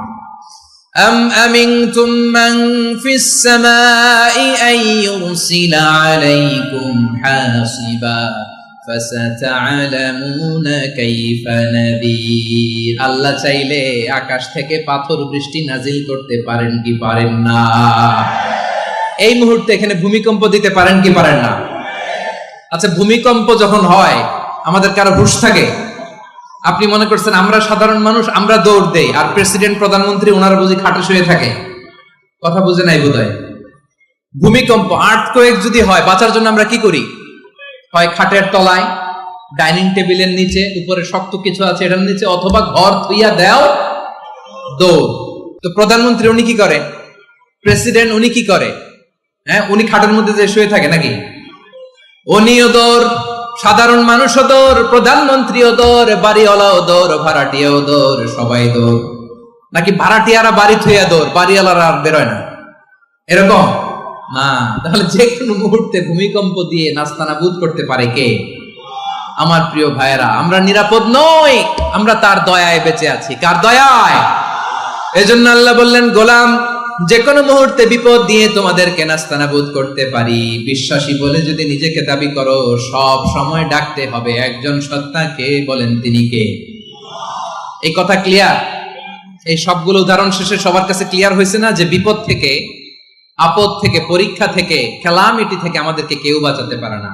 أم أمنتم من في السماء أن يرسل عليكم حاصبا فستعلمون كيف نذير। আল্লাহ চাইলে আকাশ থেকে পাথর বৃষ্টি নাজিল করতে পারেন কি পারেন না? এই মুহূর্তে এখানে ভূমিকম্প দিতে পারেন কি পারেন না? আচ্ছা, ভূমিকম্প যখন হয় আমাদের কারো হুঁশ থাকে? আপনি মনে করছেন আমরা সাধারণ মানুষ, আমরা দৌড় দেই, আর প্রেসিডেন্ট প্রধানমন্ত্রী ওনারা বুঝি খাটে শুয়ে থাকে? কথা বুঝে নাই বোধহয়। ভূমিকম্প, আর্থকোয়েক যদি হয়, বাঁচার জন্য আমরা কি করি? হয় খাটের তলায়, ডাইনিং টেবিলের নিচে, উপরে শক্ত কিছু আছে এটার নিচে, অথবা ঘর থইয়া দেও দৌড়। তো প্রধানমন্ত্রী উনি কি করে? প্রেসিডেন্ট উনি কি করে? হ্যাঁ, উনি খাটের মধ্যে যে শুয়ে থাকে নাকি? উনিও দৌড়, সাধারণ মানুষও দৌড়, প্রধানমন্ত্রীও দৌড়, বাড়িওয়ালাও দৌড়, ভাড়াটিয়াও দৌড়, সবাই দৌড়। নাকি ভাড়াটিয়ারা বাড়ি থইয়া দৌড়, বাড়িওয়ালারা আর বেরোয় না? এরকম না। তাহলে যে কোনো মুহূর্তে ভূমিকম্প দিয়ে নাস্তানাবুদ করতে পারে কে? আমার প্রিয় ভাইয়েরা, আমরা নিরাপদ নই, আমরা তার দয়ায় বেঁচে আছি। কার দয়ায়? এজন্য আল্লাহ বললেন, গোলাম যে কোনো মুহূর্তে বিপদ দিয়ে তোমাদেরকে নাস্তানাবুদ করতে পারি। বিশ্বাসী বলে যদি নিজেকে দাবি করো, সব সময় ডাকতে হবে একজন সত্তাকে। বলেন তিনি কে? এই কথা ক্লিয়ার? এই সবগুলো উদাহরণ শেষে সবার কাছে ক্লিয়ার হয়েছে না যে বিপদ থেকে, আপদ থেকে, পরীক্ষা থেকে, ক্যালামিটি থেকে আমাদেরকে কেউ বাঁচাতে পারে না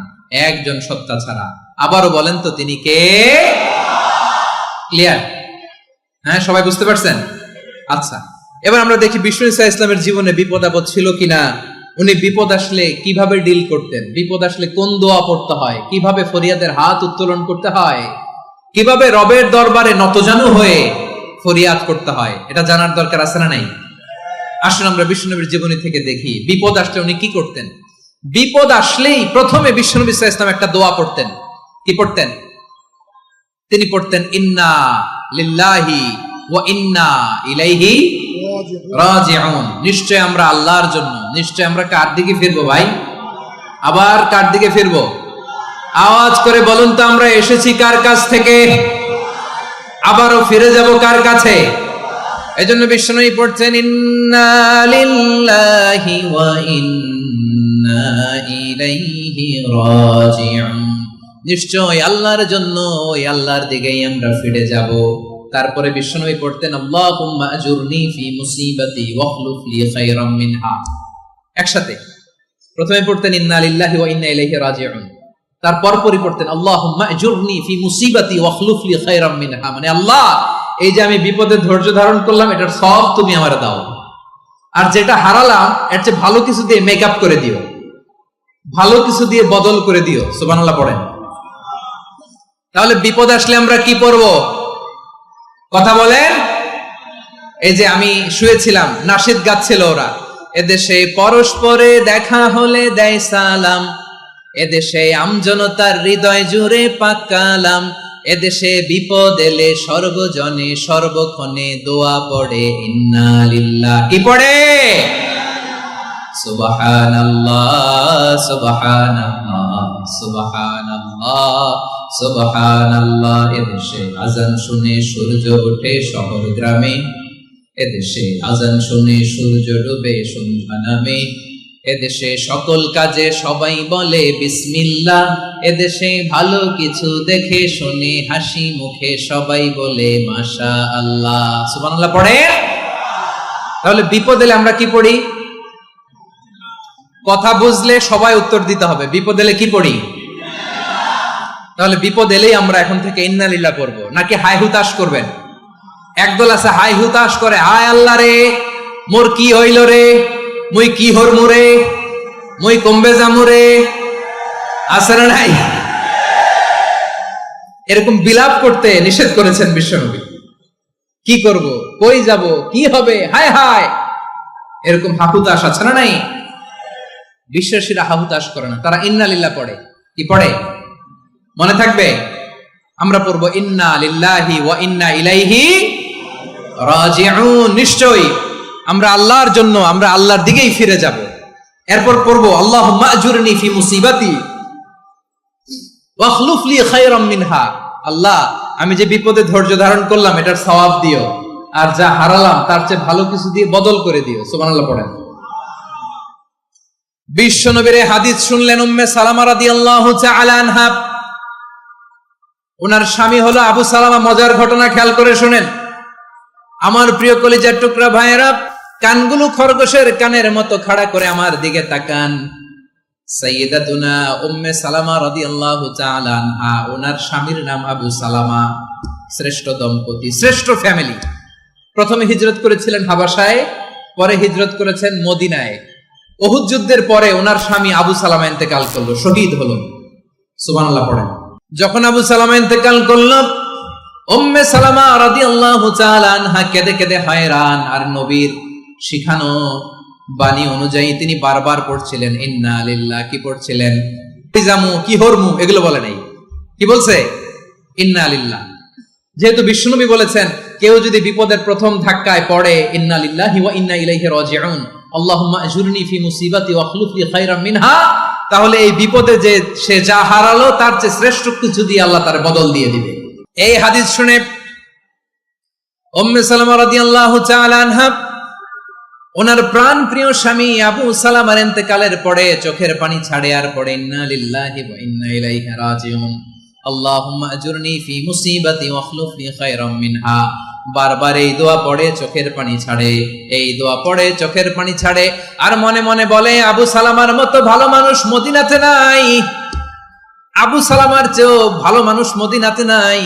একজন সত্তা ছাড়া। আবারও বলেন তো তিনি কে? ক্লিয়ার? হ্যাঁ, সবাই বুঝতে পারছেন? আচ্ছা, এবার আমরা দেখি বিষ্ণু ঈসা ইসলামের জীবনে বিপদ আপদ ছিল কিনা। উনি বিপদ আসলে কিভাবে ডিল করতেন, বিপদ আসলে কোন দোয়া পড়তে হয়, কিভাবে ফরিয়াদের হাত উত্তোলন করতে হয়, কিভাবে রবের দরবারে নতজানু হয়ে ফরিয়াদ করতে হয়, এটা জানার দরকার আছে না নাই? আসুন আমরা বিষ্ণুনবীর জীবনী থেকে দেখি বিপদ আসলে উনি কি করতেন। বিপদ আসলেই প্রথমে বিষ্ণু ঈসা ইসলাম একটা দোয়া পড়তেন। কি পড়তেন? তিনি পড়তেন, ইন্না লিল্লাহি ওয়া ইন্না ইলাইহি রাজিউন। নিশ্চয় আমরা আল্লাহর জন্য, নিশ্চয় আমরা কার দিকে ফিরবো ভাই? আবার কার দিকে ফিরবো? আওয়াজ করে বলুন তো, আমরা এসেছি কার কাছ থেকে, আবারও ফিরে যাব কার কাছে? এজন্য বিষ্ণুই পড়ছেন, ইন্না লিল্লাহি ওয়া ইন্না ইলাইহি রাজিউন। নিশ্চয় আল্লাহর জন্য, ওই আল্লাহর দিকেই আমরা ফিরে যাব। তারপরে বিষ্ণুই পড়তেন, আল্লাহুম্মা আজুরনি ফি মুসিবাতি ওয়াখলুফ লি খায়রাম মিনহা। একসাথে প্রথমে পড়তেন ইন্না লিল্লাহি ওয়া ইন্না ইলাইহি রাজিউন, তারপর পরে পড়তেন আল্লাহুম্মা আজুরনি ফি মুসিবাতি ওয়াখলুফ লি খায়রাম মিনহা। মানে আল্লাহ, এই যে আমি বিপদে ধৈর্য ধারণ করলাম, এটার সব তুমি আমারে দাও, আর যেটা হারালাম এর চেয়ে ভালো কিছু দিয়ে মেকআপ করে দিও, ভালো কিছু দিয়ে বদল করে দিও। সুবহানাল্লাহ পড়েন। তাহলে বিপদ আসলে আমরা কি পড়ব? কথা বলেন। এই যে আমি শুয়েছিলাম, নাশিদ গাচ্ছিল ওরা, এদেশে পরস্পরে দেখা হলে দেয় সালাম, এদেশে আমজনতার হৃদয় জুড়ে পাক কালাম, এদেশে বিপদ এলে সর্বজনে সর্বক্ষণে দোয়া পড়ে ইন্না লিল্লাহ। কি পড়ে? সুবহানাল্লাহ সুবহানাল্লাহ সুবহানাল্লাহ সুবহানাল্লাহ। এদেশে আজান শুনে সূর্য ওঠে শহর গ্রামে, এদেশে আজান শুনে সূর্য ডুবে সন্ধ্যা নামে, এদেশে সকল কাজে সবাই বলে বিসমিল্লাহ, এদেশে ভালো কিছু দেখে শুনে হাসি মুখে সবাই বলে মাশাআল্লাহ। সুবহানাল্লাহ পড়ে। তাহলে বিপদ এলে আমরা কি পড়ি? কথা বুঝলে সবাই উত্তর দিতে হবে। বিপদ এলে কি পড়ি? তাহলে বিপদ এলেই আমরা এখন থেকে ইন্না লিল্লাহ পড়বো, নাকি হাই হুতাশ করবেন? একদল আছে হাই হুতাশ করে, হায় আল্লাহ রে মোর কি হইল রে, মুই কি হরমু রে, মুই কমবে যামু রে, আছে না নাই? এরকম বিলাপ করতে নিষেধ করেছেন বিশ্বনবী। কি করব, কই যাব, কি হবে, হায় হায়, এরকম হাহুতাশ আছে না নাই? বিশ্বাসীরা হাহুতাশ করে না, তারা ইন্না লিল্লাহ পড়ে। কি পড়ে মনে থাকবে? আমরা পড়বো ইন্না লিল্লাহি ওয়া ইন্না ইলাইহি রাজিউন। নিশ্চয়ই আমরা আল্লাহর জন্য, আমরা আল্লাহর দিকেই ফিরে যাব। এরপর পড়বো আল্লাহুম্মা আজুরনি ফি মুসিবাতি ওয়া আখলুফ লি খায়রাম মিনহা। আল্লাহ, আমি যে বিপদে ধৈর্য ধারণ করলাম এটার সওয়াব দিও, আর যা হারালাম তার চেয়ে ভালো কিছু দিয়ে বদল করে দিও। সুবহানাল্লাহ পড়েন। বিশ্বনবীর হাদিস শুনলেন উম্মে সালামা রাদিয়াল্লাহু তাআলা আনহা। ওনার স্বামী হলো আবু সালামা। মজার ঘটনা খেয়াল করে শুনেন আমার প্রিয় কলিজার টুকরা ভাইয়েরা। কানগুলো খরগোশের কানের মতো খাড়া করে আমার দিকে তাকান। সাইয়্যিদাতুনা উম্মে সালামা রাদিয়াল্লাহু তাআলা আনহা, ওনার স্বামীর নাম আবু সালামা। শ্রেষ্ঠ দম্পতি, শ্রেষ্ঠ ফ্যামিলি। প্রথমে হিজরত করেছিলেন হাবাসায়, পরে হিজরত করেছেন মদিনায়। উহুদ যুদ্ধের পরে ওনার স্বামী আবু সালামা ইন্তেকাল করলো, শহীদ হলো। সুবহানাল্লাহ পড়েন। যখন আবু সালামা ইন্তেকাল করলো, উম্মে সালামা রাদিয়াল্লাহু তাআলা আনহা কেঁদে কেঁদে হয়রান। আর নবীর শিখানো বাণী অনুযায়ী তিনি বারবার পড়ছিলেন ইন্না লিল্লাহ। কি পড়ছিলেন? জামু কি হরমু এগুলো বলে নাই, কি বলছে? ইন্না লিল্লাহ। যেহেতু বিশ্বনবী বলেছেন কেউ যদি বিপদের প্রথম ধাক্কায় পড়ে ইন্না লিল্লাহি ওয়া ইন্না ইলাইহি রাজিউন, আল্লাহুম্মা আজুরনি ফি মুসিবাতি ওয়া আখলুফ লি খায়রাম মিনহা, তাহলে এই বিপদে যে সে যা হারালো তার চেয়ে শ্রেষ্ঠ কিছু দিয়ে আল্লাহ তার বদল দিয়ে দিবে। এই হাদিস শুনে উম্মে সালামা রাদিয়াল্লাহু তাআলা আনহা ওনার প্রাণ প্রিয় স্বামী আবু সালামার ইন্তেকালের পরে চোখের পানি ছাড়ে আর পড়ে ইন্না লিল্লাহি ওয়া ইন্না ইলাইহি রাজিউন, আল্লাহুম্মা আজুরনি ফি মুসিবাতি ওয়া আখলুফ লি খায়রাম মিনহা। বারবার এই দোয়া পড়ে চোখের পানি ছাড়ে, এই দোয়া পড়ে চোখের পানি ছাড়ে, আর মনে মনে বলে আবু সালামার মতো ভালো মানুষ মদিনাতে নাই, আবু সালামার চেয়েও ভালো মানুষ মদিনাতে নাই,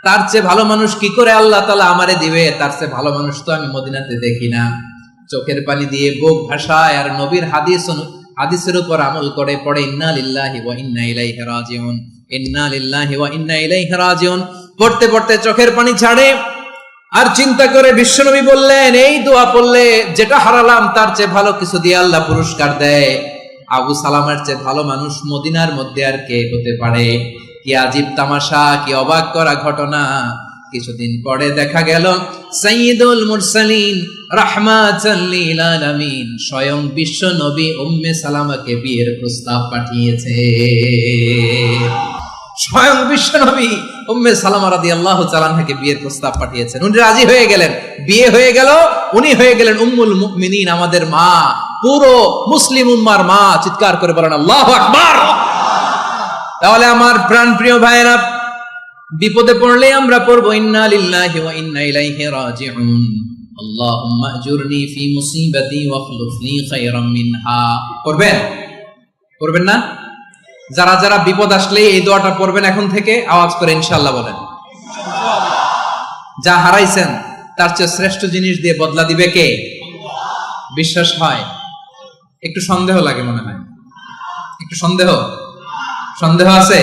তার চেয়ে ভালো মানুষ কি করে আল্লাহ তাআলা আমারে দিবে, তার চেয়ে ভালো মানুষ তো আমি মদিনাতে দেখি না। চোখের পানি দিয়ে বুক ভাসায় আর নবীর হাদিসের উপর আমল করে পড়ে ইন্না লিল্লাহি ওয়া ইন্না ইলাইহি রাজিউন, ইন্না লিল্লাহি ওয়া ইন্না ইলাইহি রাজিউন। পড়তে পড়তে চোখের পানি ছাড়ে আর চিন্তা করে বিশ্বনবী বললেন এই দোয়া পড়লে যেটা হারালাম তার চেয়ে ভালো কিছু দিয়ে আল্লাহ পুরস্কার দেয়। আবু সালামার চেয়ে ভালো মানুষ মদিনার মধ্যে আর কে হতে পারে? কি আজীব তামাশা, কি অবাক করা ঘটনা। কিছুদিন পরে দেখা গেল সাইয়্যিদুল মুরসালিন রাহমাতাল লিল আলামিন স্বয়ং বিশ্ব নবী উম্মে সালামাকে বিয়ের প্রস্তাব পাঠিয়েছে। স্বয়ং বিশ্ব নবী উম্মে সালামা রাদিয়াল্লাহু তাআলা আনহাকে বিয়ের প্রস্তাব পাঠিয়েছেন। উনি রাজি হয়ে গেলেন, বিয়ে হয়ে গেল, উনি হয়ে গেলেন উম্মুল মুমিনিন, আমাদের মা, পুরো মুসলিম উম্মার মা। চিৎকার করে বলেন আল্লাহু আকবার। তাহলে আমার প্রাণ প্রিয় ভাইয়েরা, বিপদে পড়লে আমরা পড়বো ইন্না লিল্লাহি ওয়া ইন্না ইলাইহি রাজিউন, আল্লাহুম্মা আজুরনি ফি মুসিবাতি ওয়া আখলুফ লি খায়রাম মিনহা। করবেন? করবেন না? যারা যারা বিপদ আসলে এই দোয়াটা পড়বেন এখন থেকে আওয়াজ করে ইনশাআল্লাহ বলেন। যা হারাইছেন তার চেয়ে শ্রেষ্ঠ জিনিস দিয়ে বদলা দিবে কে? বিশ্বাস হয়? একটু সন্দেহ লাগে মনে হয়, একটু সন্দেহ আছে।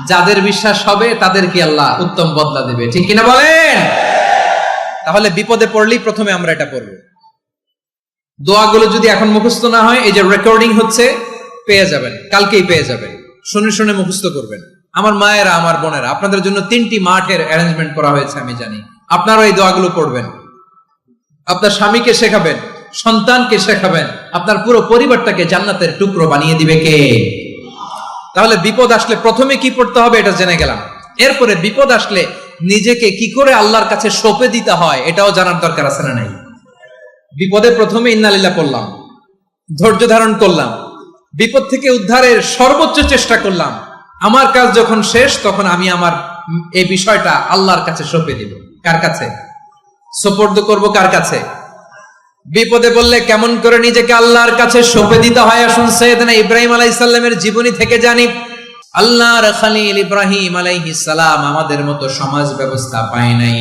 যাদের বিশ্বাস হবে তাদেরকে আল্লাহ উত্তম বদলা দেবে, ঠিক কিনা বলেন? তাহলে বিপদে পড়লেই প্রথমে আমরা এটা পড়বো। দোয়াগুলো যদি এখন মুখস্থ না হয়, এই যে রেকর্ডিং হচ্ছে, পেয়ে যাবেন, কালকেই পেয়ে যাবেন, শুনে শুনে মুখস্থ করবেন। আমার মায়েরা, আমার বোনেরা, আপনাদের জন্য 3টি মাঠের অ্যারেঞ্জমেন্ট করা হয়েছে, আমি জানি। আপনারা এই দোয়াগুলো পড়বেন, আপনার স্বামীকে শেখাবেন, সন্তানকে শেখাবেন, আপনার পুরো পরিবারটাকে জান্নাতের টুকরো বানিয়ে দিবে কে? তাহলে বিপদ আসলে প্রথমে কি পড়তে হবে এটা জেনে গেলাম। এরপরে বিপদ আসলে নিজেকে কি করে আল্লাহর কাছে সঁপে দিতে হয় এটাও জানার দরকার আছে না নাই? বিপদে প্রথমে ইন্নালিল্লাহ পড়লাম, ধৈর্য ধারণ করলাম, বিপদ থেকে উদ্ধারের সর্বোচ্চ চেষ্টা করলাম। আমার কাজ যখন শেষ, তখন আমি আমার এই বিষয়টা আল্লাহর কাছে সঁপে দিব। কার কাছে সোপর্দ করব? কার কাছে? বিপদে বললে কেমন করে নিজেকে আল্লাহর কাছে সঁপে দিতে হয়, আসুন সাইয়েদনা ইব্রাহিম আলাইহিস সালামের জীবনী থেকে জানি। আল্লাহর খলিল ইব্রাহিম আলাইহিস সালাম আমাদের মতো সমাজ ব্যবস্থা পায় নাই।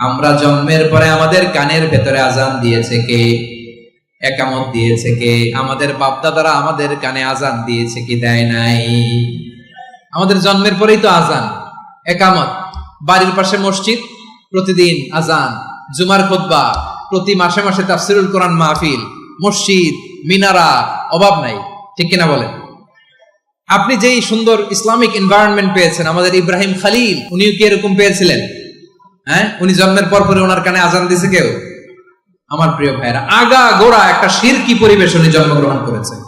আমরা জন্মের পরে আমাদের কানের ভেতরে আজান দিয়েছে কে? একামত দিয়েছে কে? আমাদের বাপদাদারা আমাদের কানে আজান দিয়েছে কি? দেয় নাই। আমাদের জন্মের পরেই তো আজান, একামত, বাড়ির পাশে মসজিদ, প্রতিদিন আজান, জুমার খুতবা, প্রতি মাসে মাসে তাফসিরুল কোরআন মাহফিল, মসজিদ, মিনারা, অভাব নাই, ঠিক কিনা বলেন? আপনি যেই সুন্দর ইসলামিক এনভায়রনমেন্ট পেয়েছেন, আমাদের ইব্রাহিম খলিল উনিও কি এরকম পেয়েছিলেন? হ্যাঁ, উনি জন্মের পর পরে ওনার কানে আজান দিয়েছে কেউ? আমার প্রিয় ভাইরা, আগা গোড়া একটা শিরকি পরিবেশ উনি জন্মগ্রহণ করেছেন।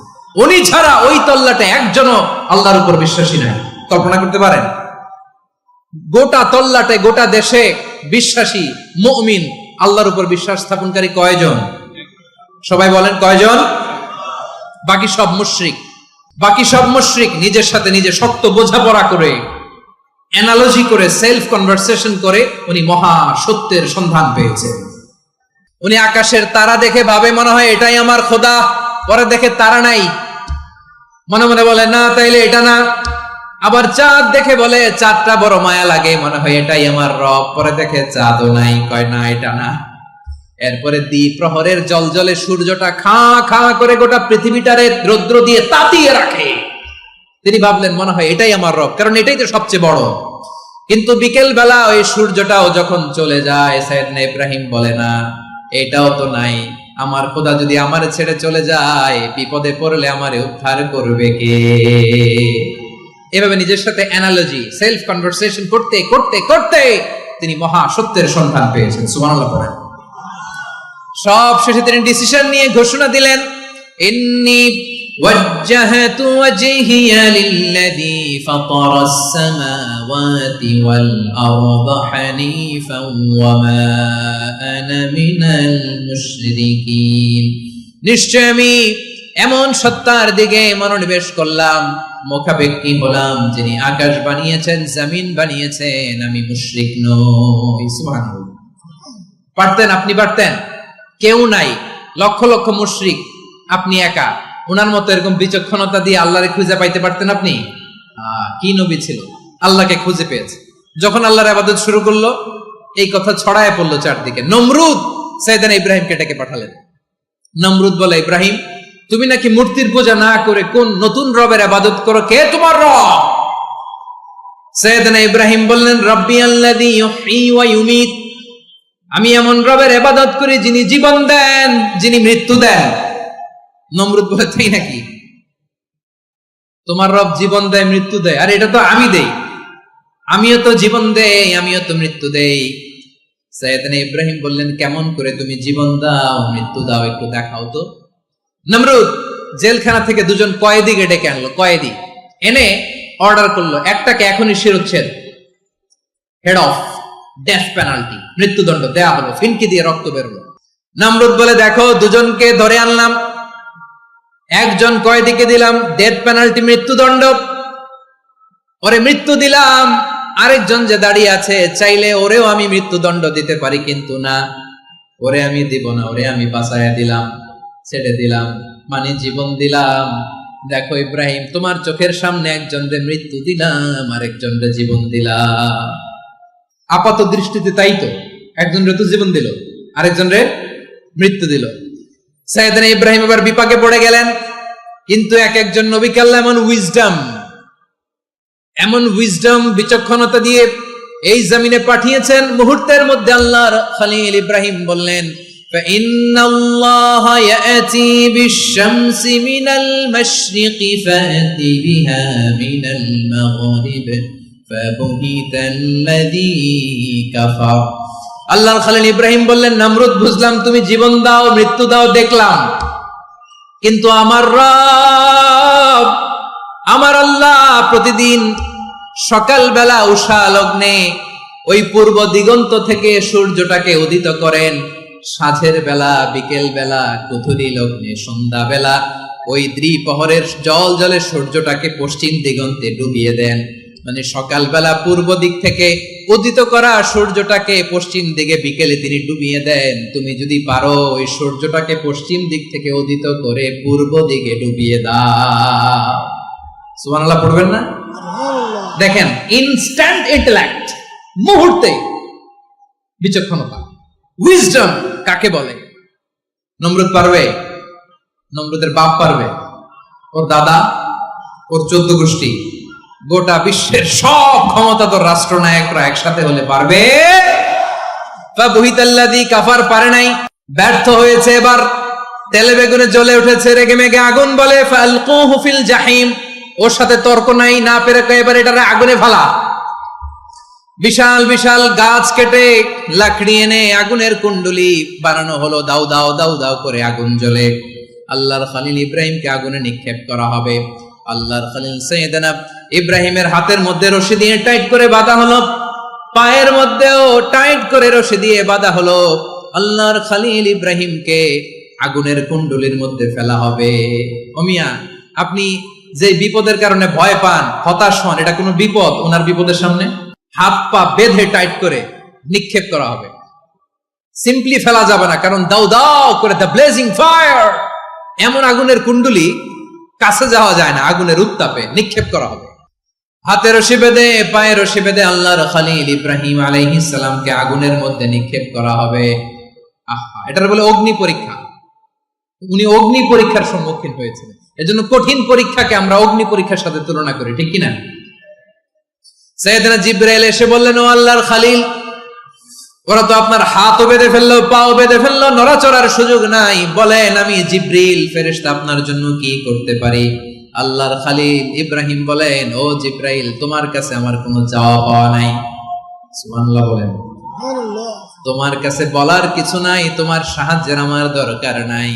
উনি ছাড়া ওই তল্লাটে একজনও আল্লাহর উপর বিশ্বাসী নাই। কল্পনা করতে পারেন? গোটা তল্লাটে, গোটা দেশে বিশ্বাসী মুমিন, আল্লাহর উপর বিশ্বাস স্থাপনকারী কয়জন? সবাই বলেন কয়জন? বাকি সব মুশরিক। বাকি সব মুশরিক নিজের সাথে নিজে শক্ত বোঝাপড়া করে, অ্যানালজি করে, সেলফ কনভারসেশন করে উনি মহা সত্যের সন্ধান পেয়েছেন। উনি আকাশের তারা দেখে ভাবে মনে হয় এটাই আমার খোদা, পরে দেখে তারা নাই, মনে মনে বলে না তাইলে এটা না। আবার চাঁদ দেখে বলে চাঁদটা বড় মায়া লাগে, মনে হয় এটাই আমার রব, পরে দেখে চাঁদও নাই, কয় না এটা না। এরপরে দ্বীপ প্রহরের জলজলে সূর্যটা খা খা করে গোটা পৃথিবীটারে রৌদ্র দিয়ে তাতিয়ে রাখে। তিনি ভাবলেন মনে হয় এটাই আমার রব, কারণ এটাই তো সবচেয়ে বড়। কিন্তু বিকেল বেলা ওই সূর্যটাও যখন চলে যায়, সাইয়েদনা ইব্রাহিম বলে না এটাও তো নাই, আমার খোদা যদি আমারে ছেড়ে চলে যায়, বিপদে পড়লে আমারে উদ্ধার করবে কে? এভাবে নিজের সাথে অ্যানালজি, সেলফ কনভারসেশন করতে করতে করতে তিনি মহা সত্যের সন্ধান পেয়েছেন। সুবহানাল্লাহ পড়েন। সব শেষে তিনি ডিসিশন নিয়ে ঘোষণা দিলেন, ইন্নী ওয়াজ্জাহতু ওয়াজহিয়া লিল্লাযী ফাতারাস সামাওয়াতি ওয়াল আরদা হানিফান ওয়া মা আনা মিনাল মুশরিকিন। নিশ্চয় আমি এমন সত্তার দিকে মনোনিবেশ করলাম, মুখাপেক্ষী হলাম, যিনি আকাশ বানিয়েছেন, জমিন বানিয়েছেন, আমি মুশরিক নই। সুবহানাল্লাহ। পারতেন? আপনি পারতেন? কেউ নাই, লক্ষ লক্ষ মুশরিক, আপনি একা। ওনার মতো এরকম বিচক্ষণতা দিয়ে আল্লাহরে খুঁজে পাইতে পারতেন আপনি? কি নবী ছিল, আল্লাহকে খুঁজে পেয়েছে। যখন আল্লাহর ইবাদত শুরু করলো, এই কথা ছড়ায় পড়লো চারদিকে। নমরুদ সাইয়েদনা ইব্রাহিমকে ডেকে পাঠালেন। নমরুদ বলে, ইব্রাহিম তুমি নাকি মূর্তির পূজা না করে কোন নতুন রবের ইবাদত করো, কে তোমার রব? সাইয়েদনা ইব্রাহিম বললেন, রব্বি আল্লাযী ইউহয়ী ওয়া ইউমীত, আমি এমন রবের ইবাদত করি যিনি জীবন দেন, যিনি মৃত্যু দেন। নমরুদ বলে, তাই নাকি? তোমার রব জীবন দেয়, মৃত্যু দেয়? আর এটা তো আমি দেই, আমিও তো জীবন দেই, আমিও তো মৃত্যু দেই। সাইয়েদনা ইব্রাহিম বললেন, কেমন করে তুমি জীবন দাও, মৃত্যু দাও, একটু দেখাও তো। নমরুদ জেলখানা থেকে দুজন কয়েদিকে ডেকে আনলো। কয়েদি এনে অর্ডার করলো, একটাকে এখনই শিরোচ্ছেদ, হেড অফ, ডেথ পেনাল্টি, মৃত্যুদণ্ড দেয়া হলো, ফিনকি দিয়ে রক্ত বেরোলো। নমরুদ বলে, দেখো দুজনকে ধরে আনলাম, একজন কয়েদিকে দিলাম ডেথ পেনাল্টি, মৃত্যুদণ্ড, ওরে মৃত্যু দিলাম। আরেকজন যে দাঁড়িয়ে আছে, চাইলে ওরেও আমি মৃত্যুদণ্ড দিতে পারি, কিন্তু না, ওরে আমি দিব না, ওরে আমি বাঁচাইয়া দিলাম, ছেড়ে দিলাম, মানে জীবন দিলাম। দেখো ইব্রাহিম, তোমার চোখের সামনে একজনরে মৃত্যু দিলাম, আরেকজনরে জীবন দিলাম। আপাত দৃষ্টিতে তাই তো, একজনরে তো জীবন দিল, আরেকজনরে মৃত্যু দিল। সাইয়েদনা ইব্রাহিম এবার বিপাকে পড়ে গেলেন। কিন্তু এক একজন নবীকে আল্লাহ এমন উইজডম, এমন উইজডম বিচক্ষণতা দিয়ে এই জমিনে পাঠিয়েছেন, মুহূর্তের মধ্যে আল্লাহর খলিল ইব্রাহিম বললেন فإن الله يأتي بالشمس من المشرق فأت بها من المغرب فبهت الذي كفر। আল্লাহর খলিল ইব্রাহিম বললেন, নমরুদ বুঝলাম তুমি জীবন দাও মৃত্যু দাও দেখলাম, কিন্তু আমার রব আমার আল্লাহ প্রতিদিন সকালবেলা উষা লগ্নে ওই পূর্ব দিগন্ত থেকে সূর্যটাকে উদিত করেন, সাঁঝের বেলা বিকেল বেলা কুথুরি লগ্নে সন্ধ্যা বেলা ওই দ্বিপ্রহরের জল জলে সূর্যটাকে পশ্চিম দিগন্তে ডুবিয়ে দেন। মানে সকালবেলা পূর্ব দিক থেকে উদিত করা সূর্যটাকে পশ্চিম দিকে বিকেলে তিনি ডুবিয়ে দেন। তুমি যদি পারো ওই সূর্যটাকে পশ্চিম দিক থেকে উদিত করে পূর্ব দিকে ডুবিয়ে দাও। সুবহানাল্লাহ পড়বেন না? দেখেন, ইনস্ট্যান্ট ইন্টেলেক্ট, মুহূর্তে বিচক্ষণতা, উইজডম কাকে বলে? নমরুদ পারবে? নমরুদের বাপ পারবে? ওর দাদা, ওর 14 গোষ্ঠী, গোটা বিশ্বের সব ক্ষমতাধর রাষ্ট্রনায়করা একসাথে হলে পারবে? ফাবহিতাল্লাযী কাফার পারে নাই, ব্যর্থ হয়েছে। এবার তেলে বেগুনে জ্বলে উঠেছে, রেগে মেগে আগুন বলে ফালকুহু ফিল জাহিম। ওর সাথে তর্ক নাই, না পেরে এবার এটারে আগুনে ফেলা। বিশাল বিশাল গাছ কেটে লাকড়ি এনে আগুনের কুণ্ডলি বানানো হলো, দাও দাও দাও দাও করে আগুন জ্বলে। আল্লাহর খলিল ইব্রাহিমকে আগুনে নিক্ষেপ করা হবে। আল্লাহর খলিল সাইয়েদনা ইব্রাহিমের হাতের মধ্যে রশি দিয়ে টাইট করে বাঁধা হলো, পায়ের মধ্যেও টাইট করে রশি দিয়ে বাঁধা হলো। আল্লাহর খলিল ইব্রাহিমকে আগুনের কুণ্ডলির মধ্যে ফেলা হবে। ও মিয়া, আপনি যে বিপদের কারণে ভয় পান, হতাশ হন, এটা কোনো বিপদ? ওনার বিপদের সামনে হাত পা বেঁধে টাইট করে নিক্ষেপ করা হবে। সিম্পলি ফেলা যাবে না, কারণ দাও দাও করে দ্য ব্লেজিং ফায়ার, এমন আগুনের কুণ্ডলি কাছে যাওয়া যায় না, আগুনের উত্তাপে নিক্ষেপ করা হবে। হাতে রশি বেঁধে পায়ে রশি বেঁধে আল্লাহর খলিল ইব্রাহিম আলাইহিস সালামকে আগুনের মধ্যে নিক্ষেপ করা হবে। আহা, এটার বলে অগ্নি পরীক্ষা। উনি অগ্নি পরীক্ষার সম্মুখীন হয়েছিলেন। এজন্য কঠিন পরীক্ষাকে আমরা অগ্নি পরীক্ষার সাথে তুলনা করি, ঠিক কিনা? সাইয়েদনা জিবরাইল এসে বললেন, ও আল্লাহর খলিল, ওরা তো আপনার হাতও বেঁধে ফেললো, পাও বেঁধে ফেললো, নড়াচড়ার সুযোগ নাই, বলেন আমি জিবরিল ফেরেশতা আপনার জন্য কি করতে পারি? আল্লাহর খলিল ইব্রাহিম বলেন, ও জিবরাইল, তোমার কাছে আমার কোনো চাওয়া পাওয়া নাই। সুবহানাল্লাহ বলেন। তোমার কাছে বলার কিছু নাই, তোমার সাহায্যের আমার দরকার নাই।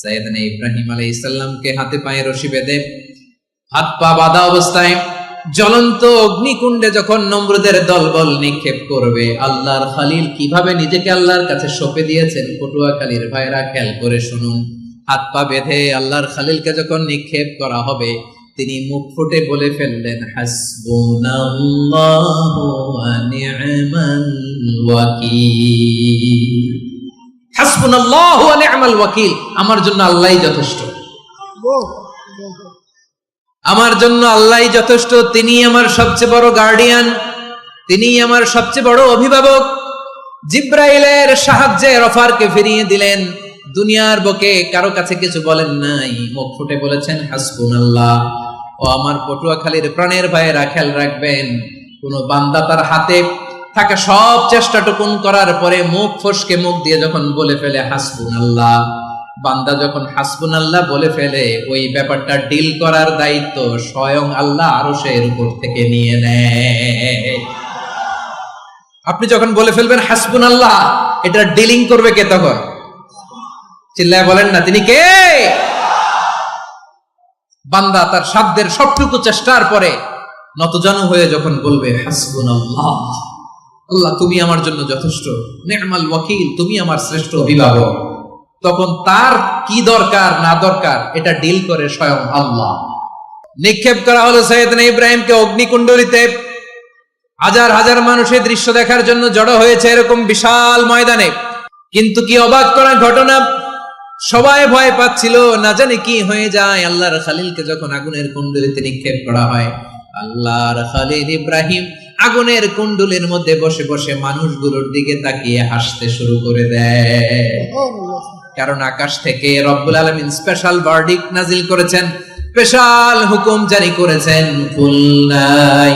সাইয়েদনা ইব্রাহিম আলাইহিস সালামকে হাতে পায়ে রশি বেঁধে হাত পা বাঁধা অবস্থায় জ্বলন্ত অগ্নিকুণ্ডে যখন নমরুদের দলবল নিক্ষেপ করবে, আল্লাহর খলিল কিভাবে নিজেকে আল্লাহর কাছে সঁপে দিয়েছেন, পটুয়াখালীর ভাইরা খেয়াল করে শুনুন। হাত পা বেঁধে আল্লাহর খলিলকে যখন নিক্ষেপ করা হবে, তিনি মুখ ফুটে বলে ফেললেন, হাসবুনাল্লাহু ওয়া নি'মাল ওয়াকিল। হাসবুনাল্লাহু ওয়া নি'মাল ওয়াকিল, আমার জন্য আল্লাহই যথেষ্ট, আমার জন্য আল্লাহই যথেষ্ট। তিনি আমার সবচেয়ে বড় গার্ডিয়ান, তিনি আমার সবচেয়ে বড় অভিভাবক। জিব্রাইলের সাহায্যে অফারকে ফিরিয়ে দিলেন। দুনিয়ার বুকে কারো কাছে কিছু বলেন নাই, মুখ ফুটে বলেছেন হাসবুনাল্লাহ। ও আমার পটুয়াখালীর প্রাণের ভাইয়েরা, খেয়াল রাখবেন, কোন বান্দা তার হাতে থাকা সব চেষ্টাটুকুন করার পরে মুখ ফসকে মুখ দিয়ে যখন বলে ফেলে হাসবুনাল্লাহ, বান্দা যখন হাসবুনাল্লাহ বলে ফেলে, ওই ব্যাপারটা ডিল করার দায়িত্ব স্বয়ং আল্লাহ আরশের উপর থেকে নিয়ে নেয়। আপনি যখন বলে ফেলবেন হাসবুনাল্লাহ, এটা ডিলিং করবে কে তখন? চিল্লায় বলেন না, তিনি কে? বান্দা তার সাধ্যের সবটুকু চেষ্টার পরে নতজানু হয়ে যখন বলবে হাসবুনাল্লাহ, আল্লাহ তুমি আমার জন্য যথেষ্ট, নি'মাল ওয়াকিল, তুমি আমার শ্রেষ্ঠ অভিভাবক, তখন তার কি দরকার না দরকার এটা ডিল করে স্বয়ং আল্লাহ। নিক্ষেপ করা হলো সাইয়েদনা ইব্রাহিমকে অগ্নিকুণ্ডলিতে। হাজার হাজার মানুষ এই দৃশ্য দেখার জন্য জড়ো হয়েছে এরকম বিশাল ময়দানে। কিন্তু কি অবাক করা ঘটনা, সবাই ভয় পাচ্ছিল, না জানি কি হয়ে যায়। আল্লাহর খলিলকে যখন আগুনের কুণ্ডলিতে নিক্ষেপ করা হয়, আল্লাহর খলিল ইব্রাহিম আগুনের কুণ্ডলের মধ্যে বসে বসে মানুষগুলোর দিকে তাকিয়ে হাসতে শুরু করে দেয়। কারণ আকাশ থেকে রব্বুল আলামিন স্পেশাল ভার্ডিক্ট নাজিল করেছেন, স্পেশাল হুকুম জারি করেছেন, কুল্লা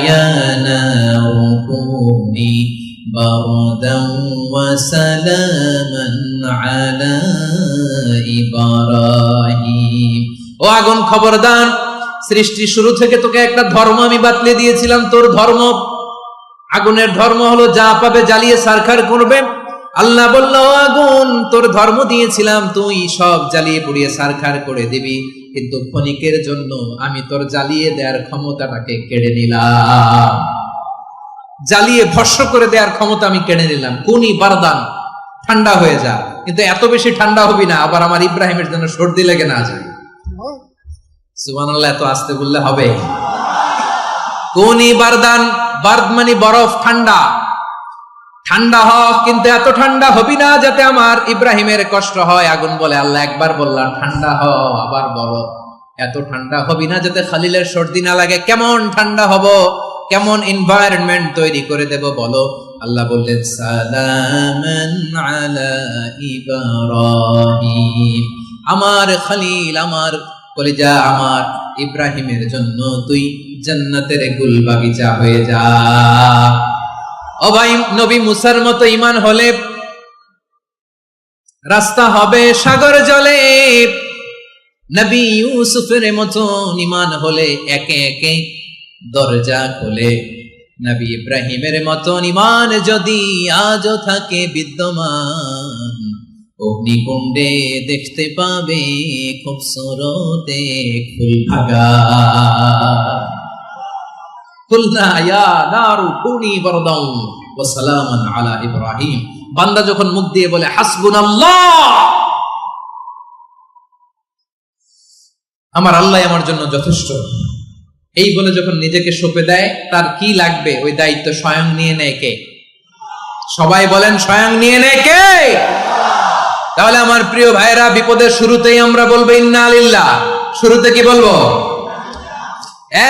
ইয়া নারু কুনি বারদান ওয়া সালামান আলা ইব্রাহিম। ও আগুন খবরদার, সৃষ্টির শুরু থেকে তোকে একটা ধর্ম আমি বাতলে দিয়েছিলাম, তোর ধর্ম, আগুনের ধর্ম হলো যা পাবে জ্বালিয়ে ছারখার করবে। আল্লাহ বলল, ও আগুন, তোর ধর্ম দিয়েছিলাম, তুই সব জ্বালিয়ে পুড়িয়ে ছারখার করে দিবি, কিন্তু ক্ষণিকের জন্য আমি তোর জ্বালিয়ে দেওয়ার ক্ষমতাটাকে কেড়ে নিলাম, জ্বালিয়ে ভস্ম করে দেওয়ার ক্ষমতা আমি কেড়ে নিলাম। কুনি বারদান, ঠান্ডা হয়ে যা, কিন্তু এত বেশি ঠান্ডা হবি না আবার আমার ইব্রাহিমের জন্য সর্দি লেগে না যায়। সুবহানাল্লাহ, এত আস্তে বললে হবে? কুনি বারদান, বারদ মানে বরফ, ঠান্ডা, ঠান্ডা হ, কিন্তু এত ঠান্ডা হবি না যাতে আমার ইব্রাহিমের কষ্ট হয়। আগুন বলে, আল্লাহ একবার বললাম ঠান্ডা হ, আবার বলো এত ঠান্ডা হবি না যাতে খালিলের সর্দি না লাগে। কেমন ঠান্ডা হব, কেমন এনভায়রনমেন্ট তৈরি করে দেব বলো? আল্লাহ বললেন, সালামান আলা ইব্রাহিম, আমার খলিল, আমার কলিজা, আমার ইব্রাহিমের জন্য তুই জান্নাতের গুল বাগিচা হয়ে যা। ও ভাই, নবী মুসার মতো ঈমান হলে রাস্তা হবে সাগর জলে, নবী ইউসুফের মতো ঈমান হলে একে একে দরজা খোলে, নবী ইব্রাহিমের মতো ঈমান যদি আজও থাকে বিদ্যমান, অগ্নিকুণ্ডে দেখতে পাবে খুবসুরত এক ফুলভাগা। কুলনা ইয়া নারু কুনি বারদান ওয়া সালামান আলা ইব্রাহিম। বান্দা যখন মুখ দিয়ে বলে হাসবুনাল্লাহ, আমার আল্লাহ আমার জন্য যথেষ্ট, এই বলে যখন নিজেকে সঁপে দেয়, তার কি লাগবে ওই দায়িত্ব স্বয়ং নিয়ে নেয় কে? সবাই বলেন, স্বয়ং নিয়ে নেয় কে? তাহলে আমার প্রিয় ভাইরা, বিপদের শুরুতেই আমরা বলবো ইন্না লিল্লাহ। শুরুতে কি বলবো?